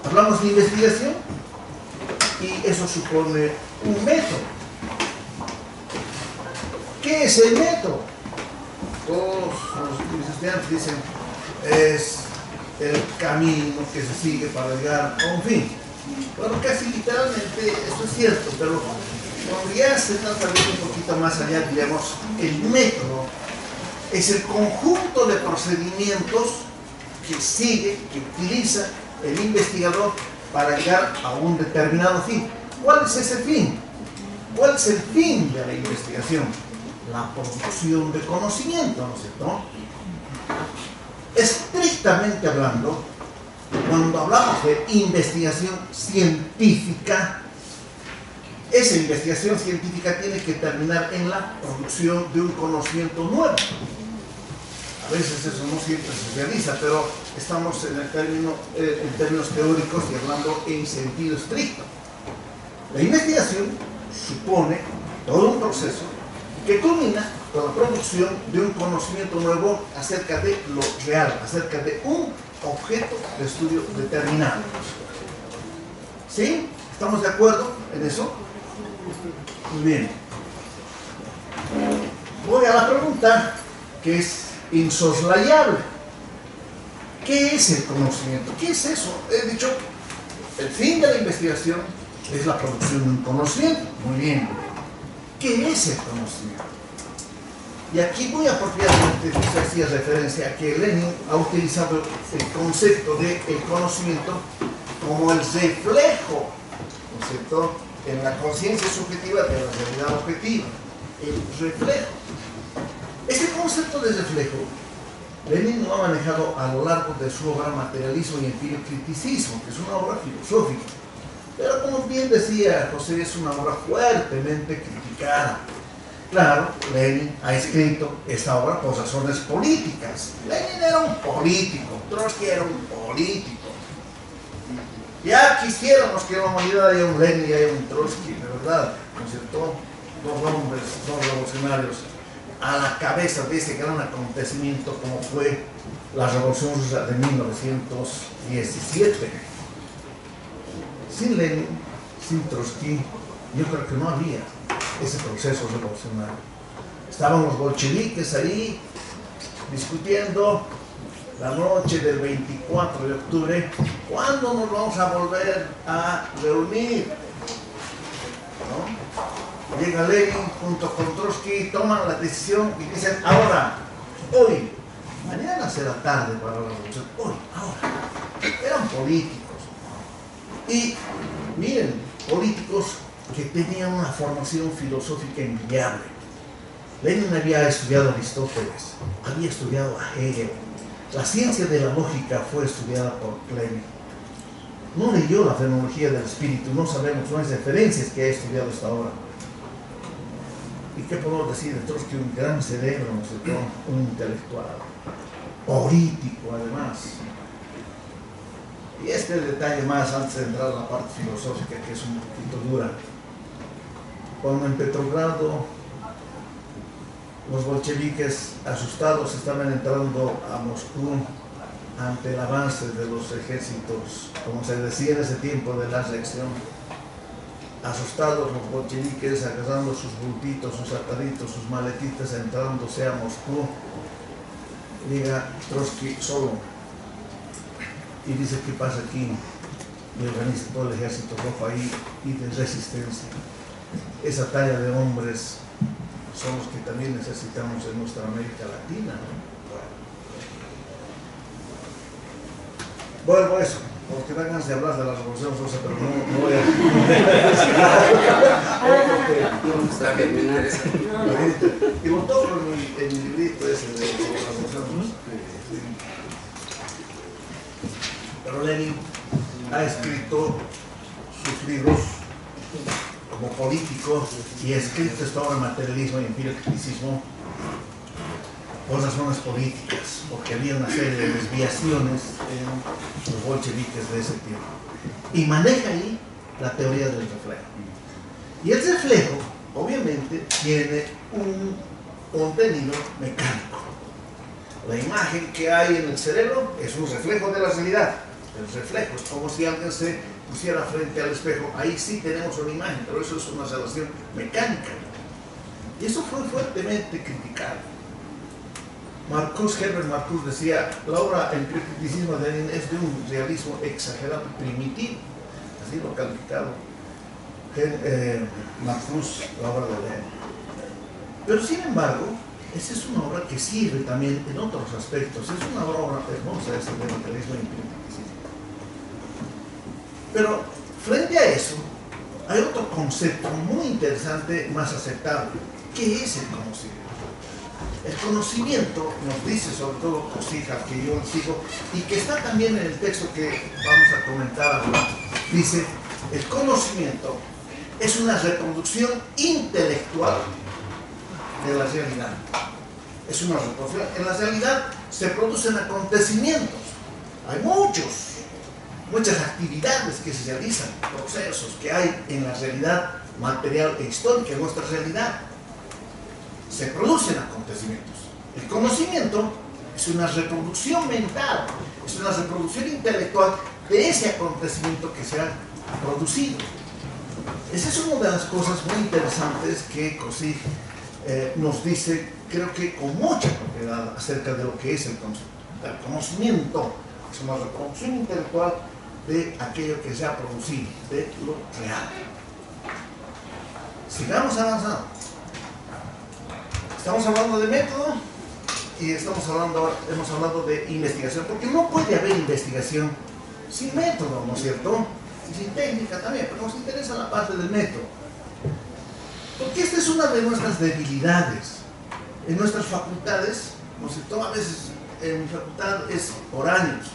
B: Hablamos de investigación y eso supone un método. ¿Qué es el método? Todos mis estudiantes dicen es el camino que se sigue para llegar a un fin. Bueno, casi literalmente esto es cierto, pero cuando ya se trata de ir un poquito más allá, diremos, el método es el conjunto de procedimientos que sigue, que utiliza el investigador para llegar a un determinado fin. ¿Cuál es ese fin? ¿Cuál es el fin de la investigación? La producción de conocimiento, ¿no es cierto? Estrictamente hablando, cuando hablamos de investigación científica, esa investigación científica tiene que terminar en la producción de un conocimiento nuevo. A veces eso no siempre se realiza, pero estamos en términos teóricos y hablando en sentido estricto. La investigación supone todo un proceso que culmina con la producción de un conocimiento nuevo acerca de lo real, acerca de un objeto de estudio determinado. ¿Sí? ¿Estamos de acuerdo en eso? Muy bien. Voy a la pregunta que es insoslayable. ¿Qué es el conocimiento? ¿Qué es eso? He dicho, el fin de la investigación es la producción de un conocimiento. Muy bien. ¿Qué es el conocimiento? Y aquí muy apropiadamente se hacía referencia a que Lenin ha utilizado el concepto de el conocimiento como el reflejo, ¿no es cierto?, en la conciencia subjetiva de la realidad objetiva. El reflejo. Este concepto de reflejo, Lenin lo ha manejado a lo largo de su obra Materialismo y Empírico-Criticismo, que es una obra filosófica. Pero como bien decía José, es una obra fuertemente criticada. Claro, Lenin ha escrito esta obra por razones políticas. Lenin era un político, Trotsky era un político. Ya quisiéramos que en la humanidad haya un Lenin y haya un Trotsky, de verdad, ¿no es cierto? Dos hombres, dos revolucionarios a la cabeza de ese gran acontecimiento como fue la Revolución Rusa de 1917. Sin Lenin, sin Trotsky, yo creo que no había ese proceso revolucionario. Estaban los bolcheviques ahí discutiendo la noche del 24 de octubre, ¿cuándo nos vamos a volver a reunir? ¿No? Llega Lenin junto con Trotsky, toman la decisión y dicen, ahora, hoy, mañana será tarde para la revolución, hoy, ahora. Eran políticos. Y miren, políticos que tenían una formación filosófica envidiable. Lenin había estudiado a Aristóteles, había estudiado a Hegel. La ciencia de la lógica fue estudiada por Lenin. No leyó la fenomenología del espíritu, no sabemos, no hay referencias que haya estudiado esta obra. ¿Y qué podemos decir de Trotsky? Un gran cerebro, ¿no sé qué? Un intelectual, político además. Y este detalle más antes de entrar a la parte filosófica, que es un poquito dura. Cuando en Petrogrado los bolcheviques asustados estaban entrando a Moscú ante el avance de los ejércitos, como se decía en ese tiempo de la reacción, asustados los bolcheviques agarrando sus bultitos, sus ataditos, sus maletitas, entrándose a Moscú, llega Trotsky solo y dice: ¿qué pasa aquí? Y organiza todo el ejército rojo ahí y de resistencia. Esa talla de hombres son los que también necesitamos en nuestra América Latina, ¿no? Vuelvo a eso, porque dan ganas de hablar de la Revolución Rusa, pero no voy a... Y lo toco en mi librito ese de la Revolución Rusa. Pero Lenin ha escrito sus libros como político y ha escrito esta obra Materialismo y Empírico-Criticismo por razones políticas, porque había una serie de desviaciones en los bolcheviques de ese tiempo. Y maneja ahí la teoría del reflejo. Y el reflejo, obviamente, tiene un contenido mecánico. La imagen que hay en el cerebro es un reflejo de la realidad. El reflejo es como si alguien se pusiera frente al espejo. Ahí sí tenemos una imagen, pero eso es una relación mecánica. Y eso fue fuertemente criticado. Herbert Marcuse decía: la obra El criticismo de Lenin es de un realismo exagerado y primitivo. Así lo ha calificado Marcuse, la obra de Lenin. Pero sin embargo, esa es una obra que sirve también en otros aspectos. Es una obra hermosa esa de materialismo y empiricismo. Pero frente a eso, hay otro concepto muy interesante, más aceptable. ¿Qué es el conocimiento? El conocimiento, nos dice sobre todo Cosija, que yo sigo, y que está también en el texto que vamos a comentar ahora, dice: el conocimiento es una reproducción intelectual de la realidad. Es una reproducción. En la realidad se producen acontecimientos. Hay muchas actividades que se realizan, procesos que hay en la realidad material e histórica, en nuestra realidad. Se producen acontecimientos. El conocimiento es una reproducción mental, es una reproducción intelectual de ese acontecimiento que se ha producido. Esa es una de las cosas muy interesantes que Kosig nos dice, creo que con mucha propiedad, acerca de lo que es el conocimiento. Es una reproducción intelectual de aquello que se ha producido, de lo real. Sigamos avanzando. Estamos hablando de método y hemos hablado de investigación, porque no puede haber investigación sin método, ¿no es cierto? Y sin técnica también, pero nos interesa la parte del método. Porque esta es una de nuestras debilidades. En nuestras facultades, ¿no es cierto? A veces en mi facultad es por años.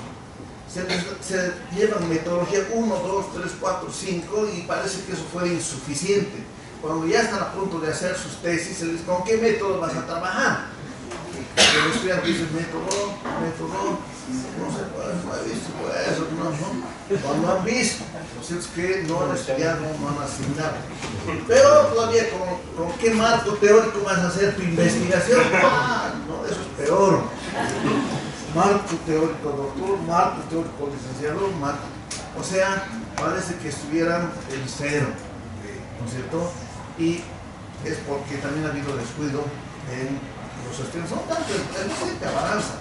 B: Se llevan metodología 1, 2, 3, 4, 5 y parece que eso fue insuficiente. Cuando ya están a punto de hacer sus tesis, se les dice, ¿con qué método vas a trabajar? El estudiante dice, método, no sé, pues, no he visto eso, no. Cuando han visto, lo cierto es que no han estudiado, no han asignado. Pero todavía, ¿con qué marco teórico vas a hacer tu investigación? Ah, no, eso es peor. Marco teórico doctor, marco teórico licenciado, marco. O sea, parece que estuvieran en cero, ¿no es cierto? Y es porque también ha habido descuido en los estudiantes. No tanto, el docente avanza.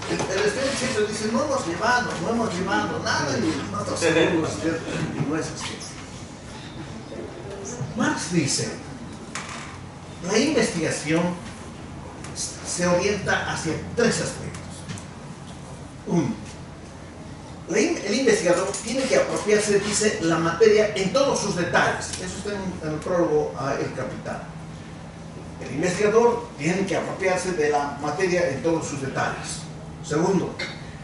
B: El estudiante siempre dice, no hemos llevado nada, y no está seguro, y no es así. Marx dice, la investigación se orienta hacia tres aspectos. Uno, el investigador tiene que apropiarse, dice, la materia en todos sus detalles. Eso está en el prólogo a El Capital. El investigador tiene que apropiarse de la materia en todos sus detalles. Segundo,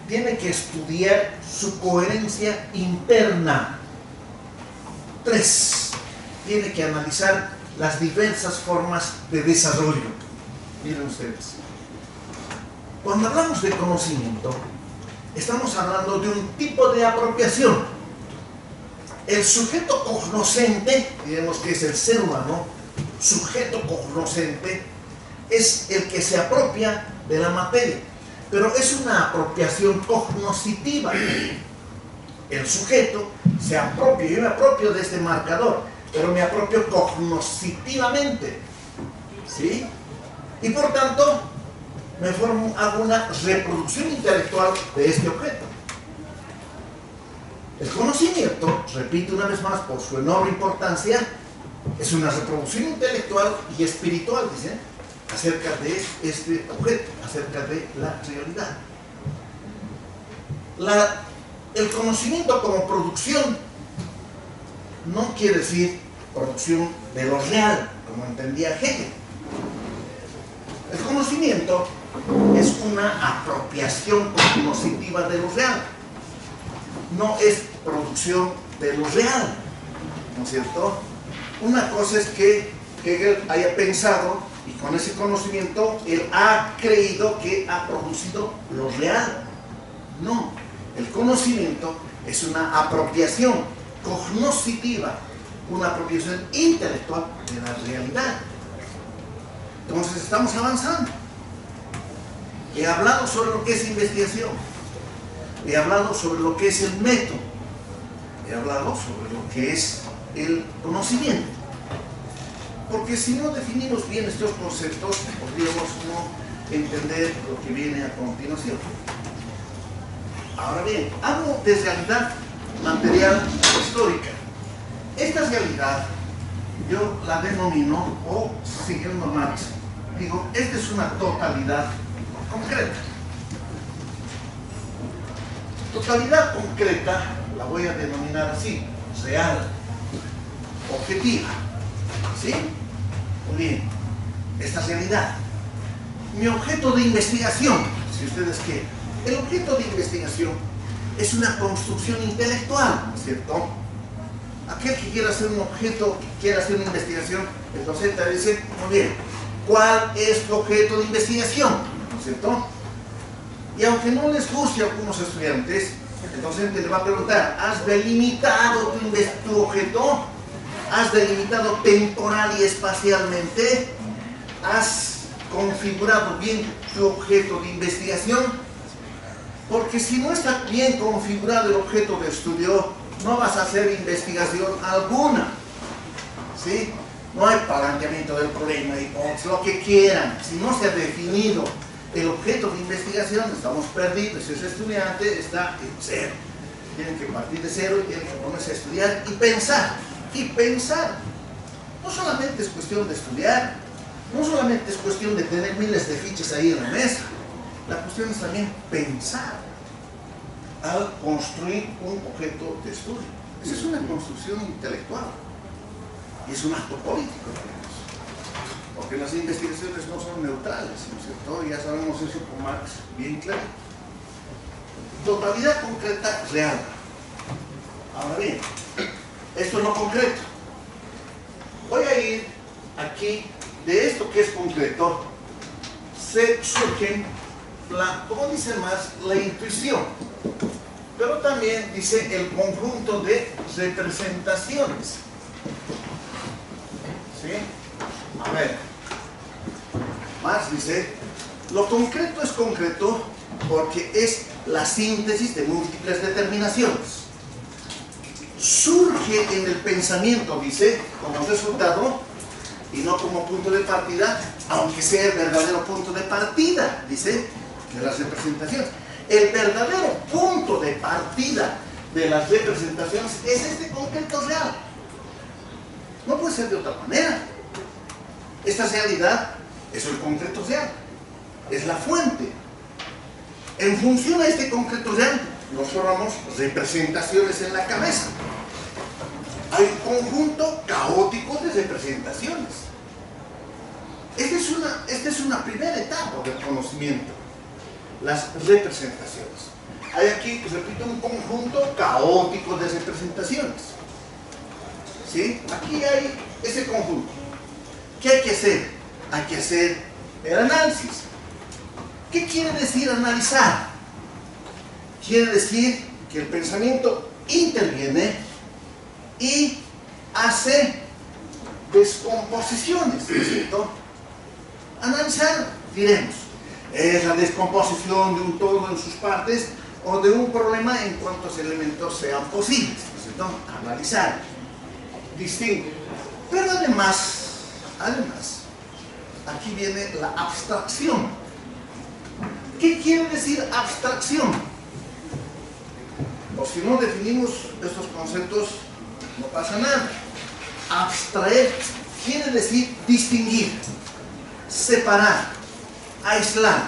B: tiene que estudiar su coherencia interna. Tres, tiene que analizar las diversas formas de desarrollo. Miren ustedes. Cuando hablamos de conocimiento, estamos hablando de un tipo de apropiación. El sujeto cognoscente, diremos que es el ser humano, sujeto cognoscente, es el que se apropia de la materia, pero es una apropiación cognoscitiva. El sujeto se apropia, yo me apropio de este marcador, pero me apropio cognoscitivamente, ¿sí? Y por tanto, hago una reproducción intelectual de este objeto. El conocimiento, repito una vez más por su enorme importancia, es una reproducción intelectual y espiritual, dice, acerca de este objeto, acerca de la realidad. El conocimiento como producción no quiere decir producción de lo real, como entendía Hegel. El conocimiento es una apropiación cognoscitiva de lo real, no es producción de lo real, ¿no es cierto? Una cosa es que Hegel haya pensado y con ese conocimiento él ha creído que ha producido lo real. No, el conocimiento es una apropiación cognoscitiva, una apropiación intelectual de la realidad. Entonces estamos avanzando. He hablado sobre lo que es investigación, he hablado sobre lo que es el método, he hablado sobre lo que es el conocimiento. Porque si no definimos bien estos conceptos, podríamos no entender lo que viene a continuación. Ahora bien, hablo de realidad material histórica. Esta realidad yo la denomino, o siguiendo Marx, digo, esta es una totalidad concreta. Totalidad concreta la voy a denominar así, real, objetiva. ¿Sí? Muy bien. Esta realidad. Mi objeto de investigación, si ustedes quieren. El objeto de investigación es una construcción intelectual, ¿no es cierto? Aquel que quiera hacer un objeto, que quiera hacer una investigación, el docente dice, muy bien, ¿cuál es tu objeto de investigación? ¿No es cierto? Y aunque no les guste a algunos estudiantes, el docente le va a preguntar, ¿has delimitado tu objeto? ¿Has delimitado temporal y espacialmente? ¿Has configurado bien tu objeto de investigación? Porque si no está bien configurado el objeto de estudio, no vas a hacer investigación alguna. ¿Sí? No hay planteamiento del problema, hipótesis, lo que quieran. Si no se ha definido el objeto de investigación, estamos perdidos. Ese estudiante está en cero. Tienen que partir de cero y tienen que ponerse a estudiar y pensar. Y pensar. No solamente es cuestión de estudiar, no solamente es cuestión de tener miles de fichas ahí en la mesa. La cuestión es también pensar al construir un objeto de estudio. Esa es una construcción intelectual y es un acto político, digamos. Porque las investigaciones no son neutrales, ¿no es cierto? Ya sabemos eso con Marx bien claro. Totalidad concreta real. Ahora bien, esto es lo concreto. Voy a ir aquí, de esto que es concreto, se surgen, como dice Marx, la intuición, pero también dice el conjunto de representaciones. ¿Sí? A ver, Marx dice, lo concreto es concreto porque es la síntesis de múltiples determinaciones. Surge en el pensamiento, dice, como resultado y no como punto de partida, aunque sea el verdadero punto de partida, dice, de las representaciones. El verdadero punto de partida de las representaciones es este concreto real. No puede ser de otra manera. Esta realidad es el concreto real, es la fuente. En función a este concreto real, nos formamos representaciones en la cabeza. Hay un conjunto caótico de representaciones. Esta es una primera etapa del conocimiento, las representaciones. Hay aquí, repito, un conjunto caótico de representaciones. ¿Sí? Aquí hay ese conjunto. ¿Qué hay que hacer? Hay que hacer el análisis. ¿Qué quiere decir analizar? Quiere decir que el pensamiento interviene y hace descomposiciones, ¿no es cierto? Analizar, diremos, es la descomposición de un todo en sus partes o de un problema en cuantos elementos sean posibles, ¿no es cierto? Analizar, distingue. Pero además, aquí viene la abstracción. ¿Qué quiere decir abstracción? O si no definimos estos conceptos, no pasa nada. Abstraer quiere decir distinguir, separar, aislar,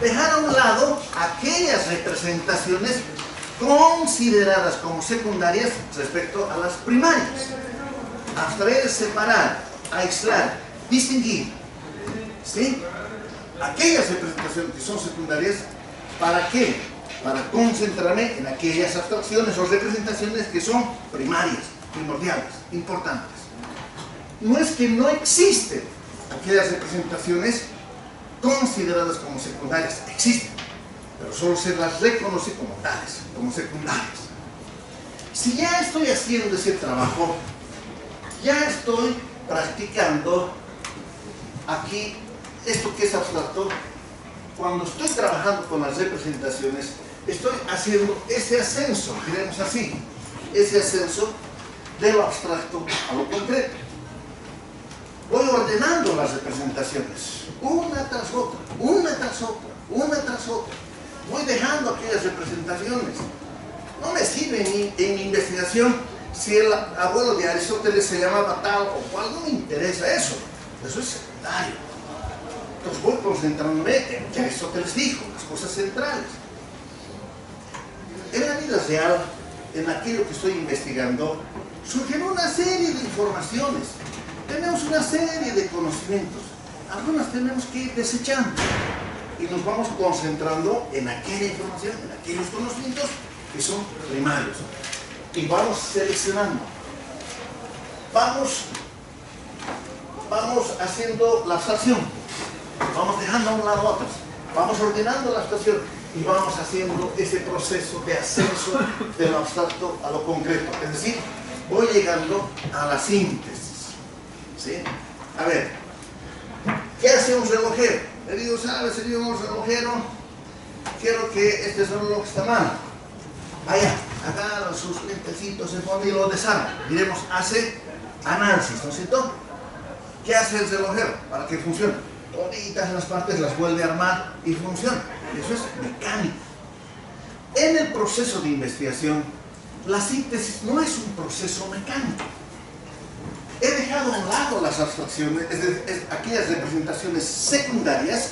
B: dejar a un lado aquellas representaciones consideradas como secundarias respecto a las primarias. Abstraer es separar, aislar, distinguir. ¿Sí? Aquellas representaciones que son secundarias, ¿para qué? Para concentrarme en aquellas abstracciones o representaciones que son primarias, primordiales, importantes. No es que no existen aquellas representaciones consideradas como secundarias, existen, pero solo se las reconoce como tales, como secundarias. Si ya estoy haciendo ese trabajo, ya estoy practicando aquí esto que es abstracto. Cuando estoy trabajando con las representaciones, estoy haciendo ese ascenso, diremos así, ese ascenso de lo abstracto a lo concreto. Voy ordenando las representaciones, una tras otra, una tras otra, una tras otra. Voy dejando aquellas representaciones. No me sirve en mi investigación si el abuelo de Aristóteles se llamaba tal o cual, no me interesa eso. Eso es secundario. Entonces voy concentrándome en lo que Aristóteles dijo, las cosas centrales. En la vida real, en aquello que estoy investigando, surgen una serie de informaciones. Tenemos una serie de conocimientos. Algunas tenemos que ir desechando. Y nos vamos concentrando en aquella información, en aquellos conocimientos que son primarios. Y vamos seleccionando. vamos haciendo la abstracción, vamos dejando a un lado otras, vamos ordenando la abstracción y vamos haciendo ese proceso de ascenso de lo abstracto a lo concreto. Es decir, voy llegando a la síntesis. ¿Sí? A ver, ¿qué hace un relojero? Le digo, ¿sabe, señor relojero? Quiero que este reloj está mal. Vaya, agarra sus lentecitos, se pone y lo desarma. Diremos, hace análisis, ¿no es cierto? ¿Qué hace el relojero para que funcione? Toditas las partes las vuelve a armar y funciona. Eso es mecánico. En el proceso de investigación, la síntesis no es un proceso mecánico. He dejado a un lado las abstracciones, aquellas representaciones secundarias,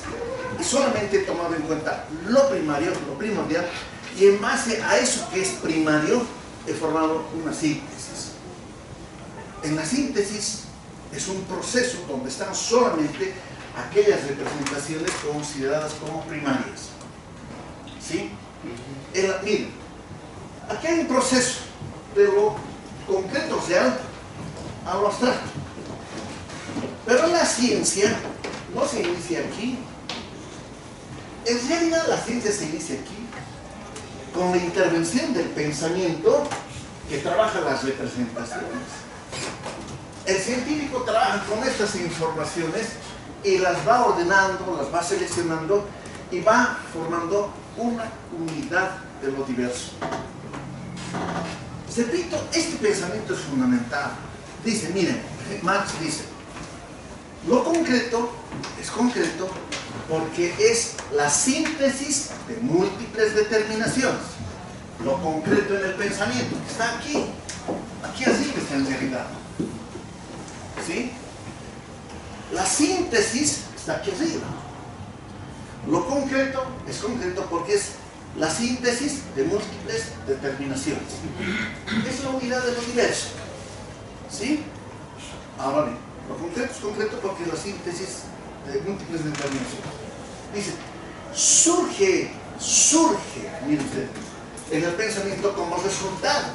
B: y solamente he tomado en cuenta lo primario, lo primordial, y en base a eso que es primario, he formado una síntesis. En la síntesis es un proceso donde están solamente aquellas representaciones consideradas como primarias. ¿Sí? Miren, aquí hay un proceso de lo concreto real a lo abstracto. Pero la ciencia no se inicia aquí. En realidad la ciencia se inicia aquí, con la intervención del pensamiento que trabaja las representaciones. El científico trabaja con estas informaciones y las va ordenando, las va seleccionando y va formando una unidad de lo diverso. Repito, este pensamiento es fundamental. Dice, miren, Marx dice, lo concreto es concreto porque es la síntesis de múltiples determinaciones. Lo concreto en el pensamiento está aquí, aquí arriba está en realidad. ¿Sí? La síntesis está aquí arriba. Lo concreto es concreto porque es la síntesis de múltiples determinaciones. Es la unidad de lo diverso. ¿Sí? Ahora bien, lo concreto es concreto porque es la síntesis de múltiples determinaciones. Dice, surge, mire usted, en el pensamiento como resultado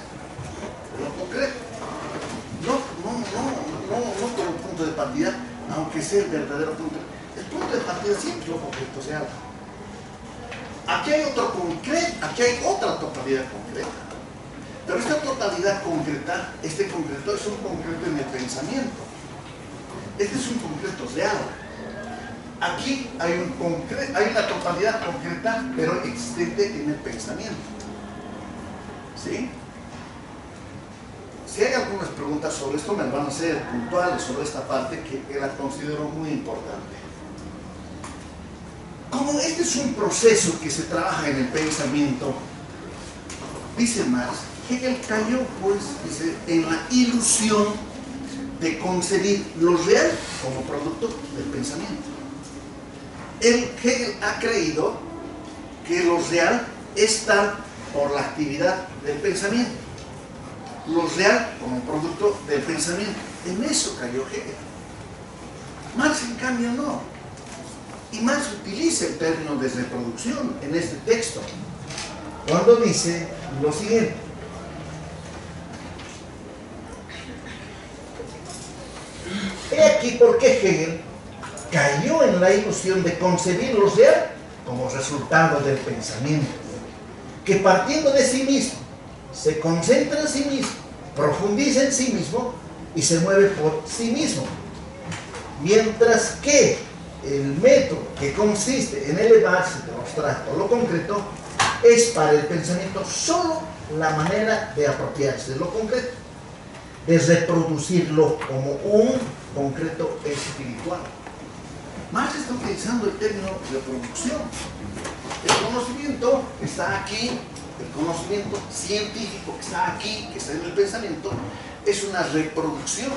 B: de lo concreto. No como punto de partida, aunque sea el verdadero punto. El punto de partida siempre es lo concreto, sea. Aquí hay otro concreto, aquí hay otra totalidad concreta. Pero esta totalidad concreta, este concreto es un concreto en el pensamiento. Este es un concreto real. Aquí hay una totalidad concreta, pero existente en el pensamiento. ¿Sí? Si hay algunas preguntas sobre esto, me van a hacer puntuales sobre esta parte que la considero muy importante. Como este es un proceso que se trabaja en el pensamiento, dice Marx, Hegel cayó, pues, dice, en la ilusión de concebir lo real como producto del pensamiento. Hegel ha creído que lo real es tal por la actividad del pensamiento. Lo real como producto del pensamiento. En eso cayó Hegel. Marx, en cambio, no. Y Marx utiliza el término de reproducción en este texto, cuando dice lo siguiente. He aquí por qué Hegel cayó en la ilusión de concebir lo real como resultado del pensamiento, que partiendo de sí mismo, se concentra en sí mismo, profundiza en sí mismo y se mueve por sí mismo. Mientras que el método que consiste en elevarse de lo abstracto a lo concreto es para el pensamiento solo la manera de apropiarse de lo concreto, de reproducirlo como un concreto espiritual. Marx está utilizando el término reproducción. El conocimiento está aquí, el conocimiento científico que está aquí, que está en el pensamiento, es una reproducción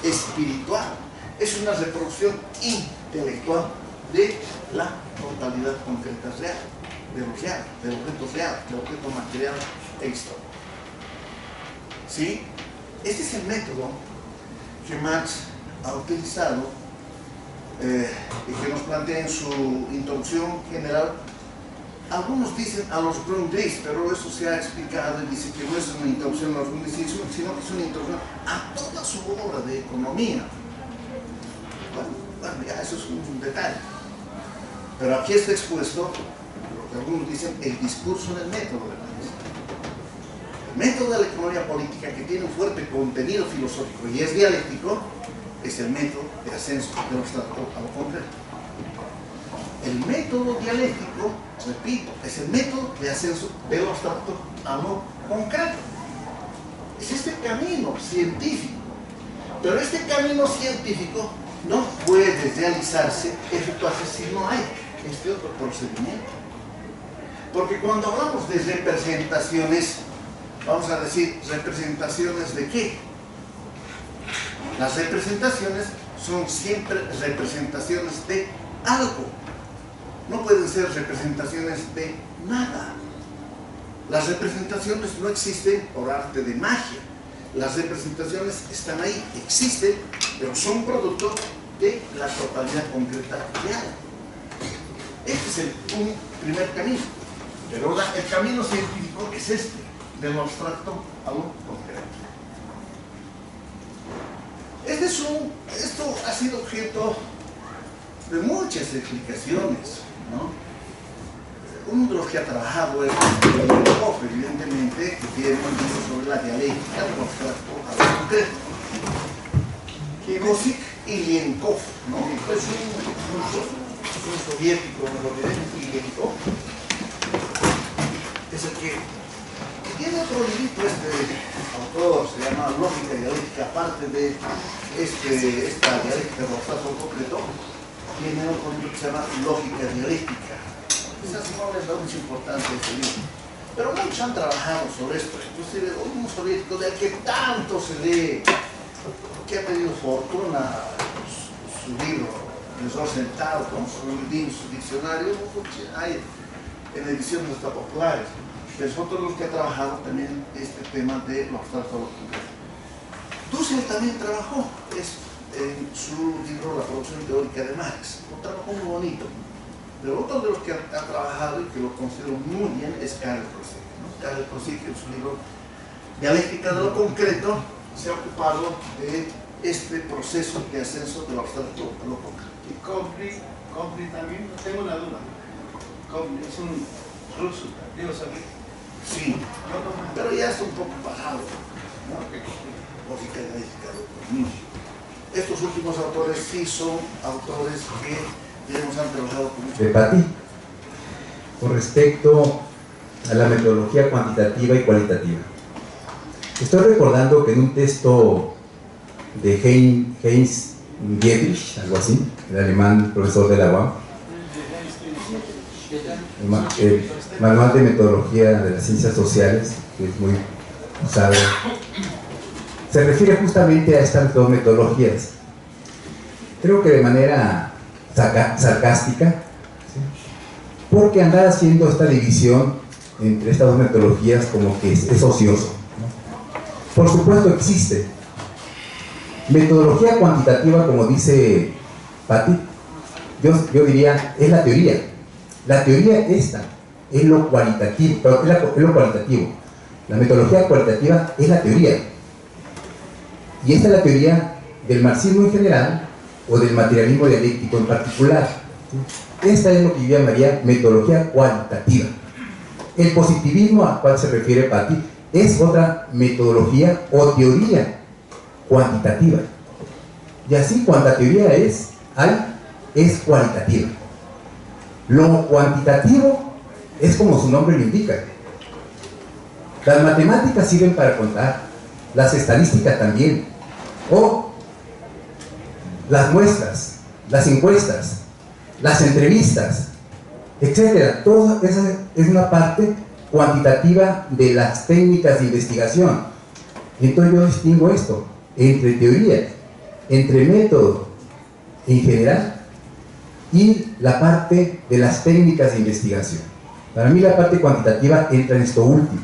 B: espiritual, es una reproducción intelectual de la totalidad concreta real, de lo real, del objeto real, del objeto material e histórico. ¿Sí? Este es el método que Marx ha utilizado y que nos plantea en su introducción general algunos dicen a los Grundrisse, pero eso se ha explicado y dice que no es una introducción a los Grundrisse, sino que es una introducción a toda su obra de economía. Bueno, ya eso es un detalle. Pero aquí está expuesto, lo que algunos dicen, el discurso del método de Marx. El método de la economía política, que tiene un fuerte contenido filosófico y es dialéctico, es el método de ascenso de lo abstracto a lo concreto. El método dialéctico, repito, es el método de ascenso de lo abstracto a lo concreto. Es este camino científico. Pero este camino científico no puede realizarse, efectuarse si no hay este otro procedimiento. Porque cuando hablamos de representaciones, vamos a decir, ¿representaciones de qué? Las representaciones son siempre representaciones de algo. No pueden ser representaciones de nada. Las representaciones no existen por arte de magia. Las representaciones están ahí, existen, pero son producto de la totalidad concreta de algo. Este es el primer camino. Pero el camino científico es este, de lo abstracto a lo concreto. Esto ha sido objeto de muchas explicaciones, ¿no? Uno de los que ha trabajado es Lienkov, evidentemente, que tiene un libro sobre la dialéctica de lo abstracto a lo concreto. Kozik y Lienkov, ¿no? Es un soviético, me lo diré, Lienkov. Es el que tiene otro librito, autor, se llama Lógica Dialéctica, aparte de esta dialéctica de lo abstracto a lo concreto, tiene otro libro que se llama Lógica Dialéctica. Quizás no les da mucha importancia a este libro, pero muchos han trabajado sobre esto, inclusive un soviético del que tanto se lee, que ha pedido fortuna su libro, el Rosenthal, con su diccionario, hay en ediciones hasta populares, pero es otro de los que ha trabajado también este tema de lo abstracto a lo concreto. Dussel también trabajó en su libro La producción teórica de Marx, un trabajo muy bonito. Pero otro de los que ha trabajado y que lo considero muy bien es Karel Krosek, ¿no? Karel Krosek, en su libro Dialéctica de lo concreto, se ha ocupado de este proceso de ascenso de lo abstracto a lo concreto.
C: Y Kovri también, tengo una duda. Kovri es un ruso, digo, ¿sabes?
B: Sí, pero ya está un poco pasado, ¿no? Lógica dialéctica de lo concreto. Estos últimos autores sí son autores que han trabajado con mucho.
A: De Patti, con respecto a la metodología cuantitativa y cualitativa. Estoy recordando que en un texto de Heinz Dietrich, algo así, el alemán profesor de la UAM, el manual de metodología de las ciencias sociales, que es muy usado, se refiere justamente a estas dos metodologías. Creo que de manera sarcástica, ¿sí? Porque andar haciendo esta división entre estas dos metodologías como que es ocioso, ¿no? Por supuesto existe metodología cuantitativa, como dice Patti, yo diría, es la teoría. La teoría esta es lo cualitativo, es lo cualitativo. La metodología cualitativa es la teoría. Y esta es la teoría del marxismo en general o del materialismo dialéctico en particular. Esta es lo que yo llamaría metodología cualitativa. El positivismo al cual se refiere Patti es otra metodología o teoría cuantitativa. Y así, cuando la teoría es cualitativa. Lo cuantitativo es como su nombre lo indica. Las matemáticas sirven para contar, las estadísticas también, o las muestras, las encuestas, las entrevistas, etcétera. Todo eso es una parte cuantitativa de las técnicas de investigación. Entonces yo distingo esto entre teoría, entre método en general y la parte de las técnicas de investigación. Para mí la parte cuantitativa entra en esto último.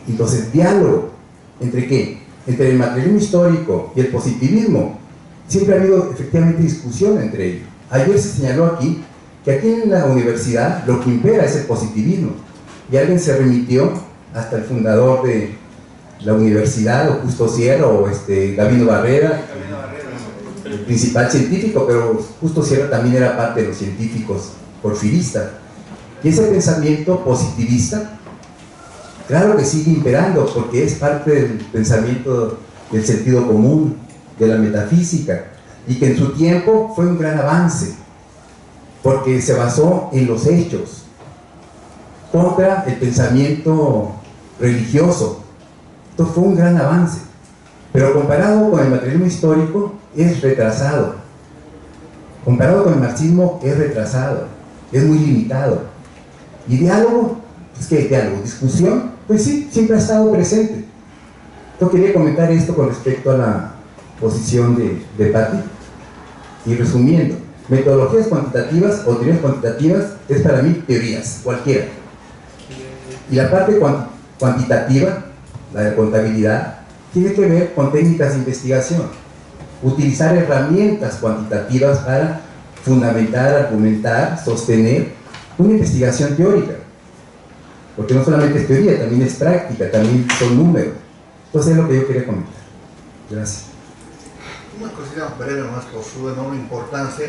A: Entonces, diálogo ¿entre qué? Entre el materialismo histórico y el positivismo. Siempre ha habido efectivamente discusión entre ellos. Ayer se señaló aquí que aquí en la universidad lo que impera es el positivismo. Y alguien se remitió hasta el fundador de la universidad, o Justo Sierra, o Gabino Barrera, el principal científico, pero Justo Sierra también era parte de los científicos porfiristas. Y ese pensamiento positivista, claro que sigue imperando, porque es parte del pensamiento del sentido común, de la metafísica, y que en su tiempo fue un gran avance, porque se basó en los hechos, contra el pensamiento religioso. Esto fue un gran avance, pero comparado con el materialismo histórico es retrasado, comparado con el marxismo es retrasado, es muy limitado. Y diálogo, pues ¿qué diálogo? ¿Discusión? Pues sí, siempre ha estado presente. Yo quería comentar esto con respecto a la posición de Patti. Y resumiendo, metodologías cuantitativas o teorías cuantitativas es para mí teorías, cualquiera. Y la parte cuantitativa, la de contabilidad, tiene que ver con técnicas de investigación. Utilizar herramientas cuantitativas para fundamentar, argumentar, sostener una investigación teórica. Porque no solamente es teoría, también es práctica, también son números. Entonces es lo que yo quería comentar. Gracias.
B: Una cosita breve más por su enorme importancia.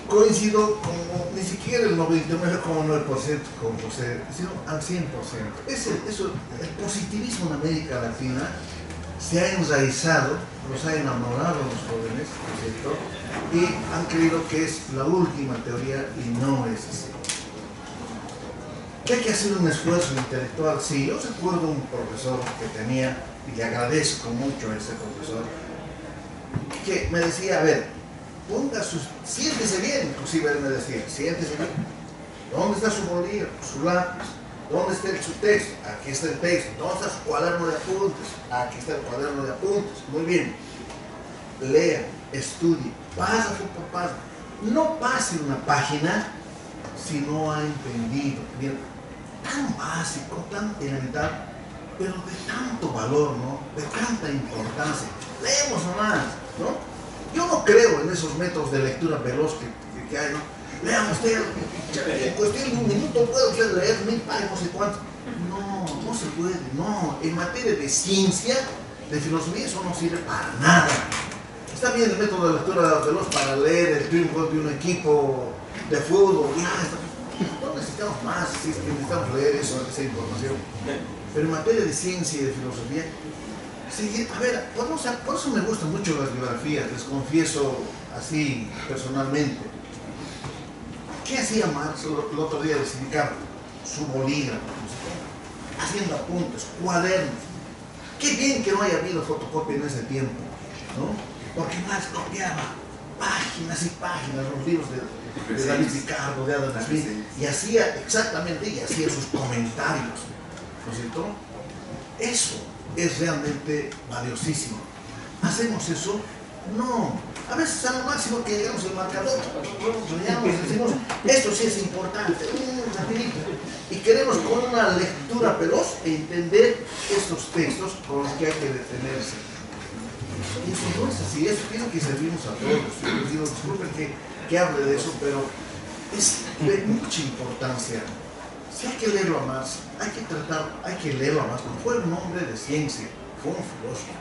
B: Coincido como ni siquiera el 99,9% con José, sino al 100%. El positivismo en América Latina se ha enraizado, los ha enamorado a los jóvenes, ¿no es cierto? Y han creído que es la última teoría y no es así. Que hay que hacer un esfuerzo intelectual. Sí, yo recuerdo un profesor que tenía, y le agradezco mucho a ese profesor, que me decía, a ver, siéntese bien, inclusive él me decía, siéntese bien. ¿Dónde está su bolígrafo, su lápiz? ¿Dónde está su texto? Aquí está el texto. ¿Dónde está su cuaderno de apuntes? Aquí está el cuaderno de apuntes. Muy bien. Lea, estudie, paso por paso. No pase una página si no ha entendido. Bien, tan básico, tan elemental, pero de tanto valor, ¿no? De tanta importancia. Leemos nomás, ¿no? Yo no creo en esos métodos de lectura veloz que hay, ¿no? Lea usted, en cuestión de un minuto puede usted leer 1000 páginas, no sé cuánto. No se puede, no. En materia de ciencia, de filosofía, eso no sirve para nada. Está bien el método de lectura veloz para leer el triunfo de un equipo de fútbol, ya está. No necesitamos más, sí, necesitamos leer esa información. Pero en materia de ciencia y de filosofía, sí, a ver, por eso me gustan mucho las biografías, les confieso así personalmente. ¿Qué hacía Marx el otro día? Les indicaba su bolígrafo, haciendo apuntes, cuadernos. Qué bien que no haya habido fotocopia en ese tiempo, ¿no? Porque Marx copiaba páginas y páginas, los libros de David Ricardo, de Adam Smith, y hacía exactamente, y hacía sus comentarios, ¿no es cierto? Eso es realmente valiosísimo. ¿Hacemos eso? No. A veces a lo máximo que llegamos al marcador, nos decimos, esto sí es importante, rapidito. Y queremos con una lectura veloz entender estos textos con los que hay que detenerse. Y eso no es así, eso tiene que servirnos a todos. Yo les digo, disculpen que hable de eso, pero es de mucha importancia. Si hay que leerlo a más, hay que leerlo a más, porque fue un hombre de ciencia, fue un filósofo.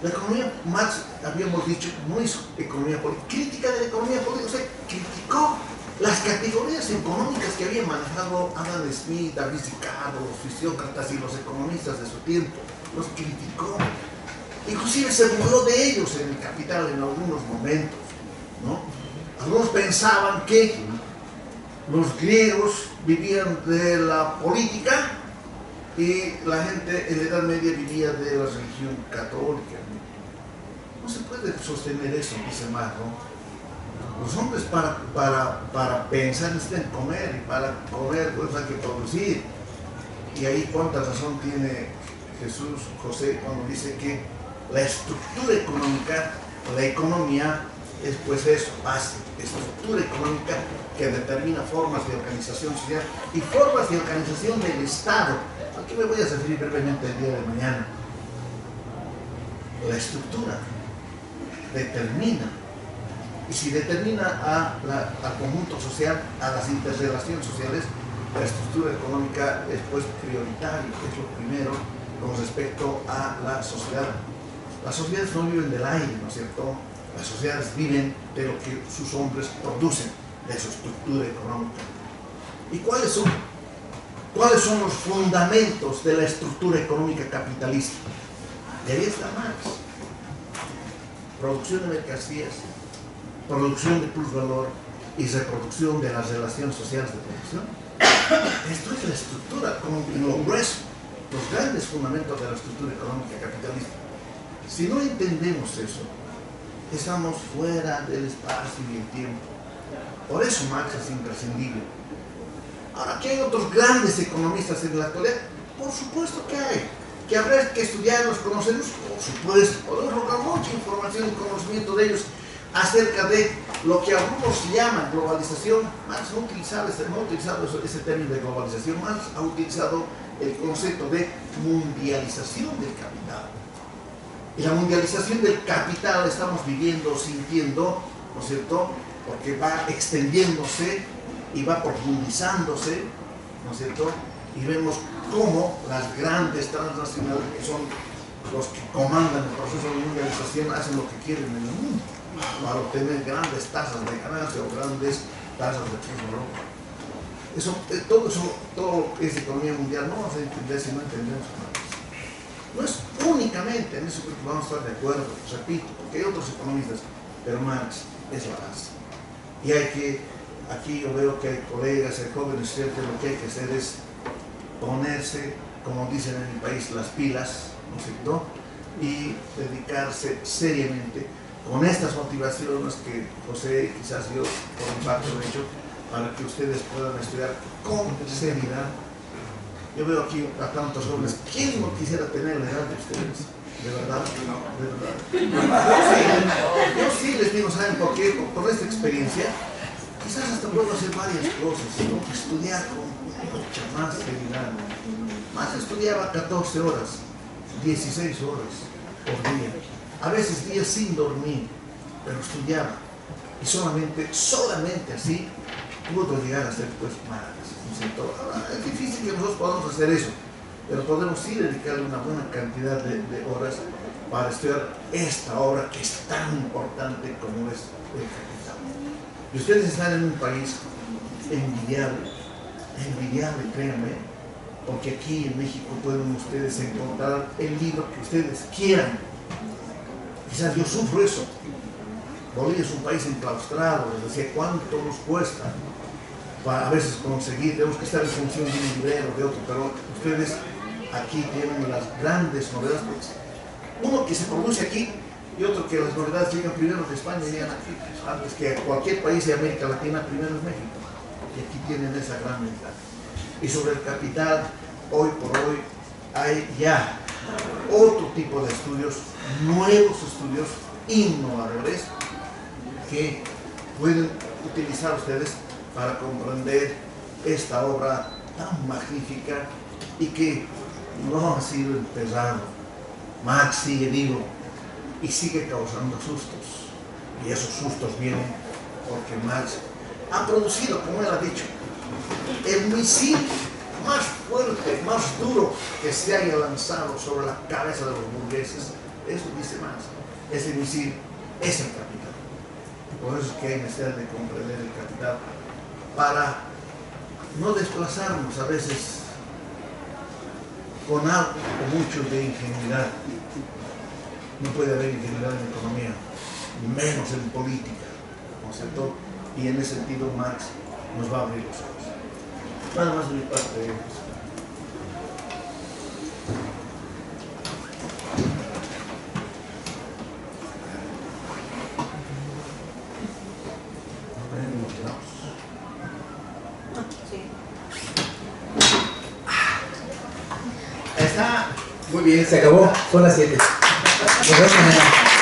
B: La economía, Marx, habíamos dicho, no hizo economía política, crítica de la economía política, o sea, criticó las categorías económicas que había manejado Adam Smith, David Ricardo, los fisiócratas y los economistas de su tiempo, los criticó. Inclusive se burló de ellos en el Capital en algunos momentos, ¿no? Algunos pensaban que los griegos vivían de la política y la gente en la Edad Media vivía de la religión católica. No se puede sostener eso, dice Marx, ¿no? Los hombres para pensar necesitan comer, y para comer pues hay que producir. Y ahí cuánta razón tiene José, cuando dice que la estructura económica, la economía, es pues eso, base, estructura económica que determina formas de organización social y formas de organización del Estado. Aquí me voy a referir brevemente el día de mañana. La estructura determina Y si determina al conjunto social, a las interrelaciones sociales, la estructura económica es pues prioritaria, es lo primero con respecto a la sociedad. Las sociedades no viven del aire, ¿no es cierto? Las sociedades viven de lo que sus hombres producen, de su estructura económica. ¿Y cuáles son? ¿Cuáles son los fundamentos de la estructura económica capitalista? Y ahí está Marx. Producción de mercancías, producción de plusvalor y reproducción de las relaciones sociales de producción. Esto es la estructura, como en lo grueso, los grandes fundamentos de la estructura económica capitalista. Si no entendemos eso, estamos fuera del espacio y el tiempo. Por eso Marx es imprescindible. Ahora, ¿qué hay otros grandes economistas en la actualidad? Por supuesto que hay. ¿Que habrá que estudiarlos, conocerlos? Por supuesto. Podemos lograr mucha información y conocimiento de ellos acerca de lo que algunos llaman globalización. Marx no ha utilizado ese término de globalización. Marx ha utilizado el concepto de mundialización del capital. Y la mundialización del capital la estamos viviendo, sintiendo, ¿no es cierto? Porque va extendiéndose y va profundizándose, ¿no es cierto? Y vemos cómo las grandes transnacionales, que son los que comandan el proceso de mundialización, hacen lo que quieren en el mundo para obtener grandes tasas de ganancia o grandes tasas de plusvalor. Todo es economía mundial. No vamos a entender si no entendemos Marx. No es únicamente en eso que vamos a estar de acuerdo, repito, porque hay otros economistas, pero Marx es la base. Y aquí yo veo que hay colegas, hay jóvenes, ¿cierto? Lo que hay que hacer es ponerse, como dicen en mi país, las pilas, ¿no es cierto? Y dedicarse seriamente con estas motivaciones que José, quizás yo, por mi parte, lo he hecho, para que ustedes puedan estudiar con seriedad. Yo veo aquí a tantos jóvenes. ¿Quién no quisiera tener la edad de ustedes? ¿De verdad? ¿De verdad? Yo sí les digo, ¿saben por qué? Por esta experiencia, quizás hasta puedo hacer varias cosas, ¿no? Estudiar con mucha más seriedad. Más estudiaba 14 horas, 16 horas por día. A veces días sin dormir, pero estudiaba. Y solamente así pudo llegar a ser pues Marx. Ahora, es difícil que nosotros podamos hacer eso, pero podemos sí dedicarle una buena cantidad de horas para estudiar esta obra que es tan importante como es el capital. Y ustedes están en un país envidiable, créanme, porque aquí en México pueden ustedes encontrar el libro que ustedes quieran. Quizás yo sufro eso. Bolivia es un país enclaustrado, les decía, ¿cuánto nos cuesta? Para a veces conseguir, tenemos que estar en función de un librero, de otro, pero ustedes aquí tienen las grandes novedades, uno que se produce aquí y otro que las novedades llegan primero de España y llegan aquí, antes que cualquier país de América Latina, primero es México, y aquí tienen esa gran ventaja. Y sobre el capital, hoy por hoy hay ya otro tipo de estudios, nuevos estudios innovadores que pueden utilizar ustedes para comprender esta obra tan magnífica y que no ha sido enterrado. Marx sigue vivo y sigue causando sustos. Y esos sustos vienen porque Marx ha producido, como él ha dicho, el misil más fuerte, más duro que se haya lanzado sobre la cabeza de los burgueses. Eso dice Marx. Ese misil es el capital. Por eso es que hay necesidad de comprender el capital, para no desplazarnos a veces con algo o mucho de ingenuidad. No puede haber ingenuidad en economía, menos en política, ¿no es cierto? Y en ese sentido Marx nos va a abrir los ojos. Nada más de mi parte.
A: Muy bien, se acabó. Son las 7. Nos vemos mañana.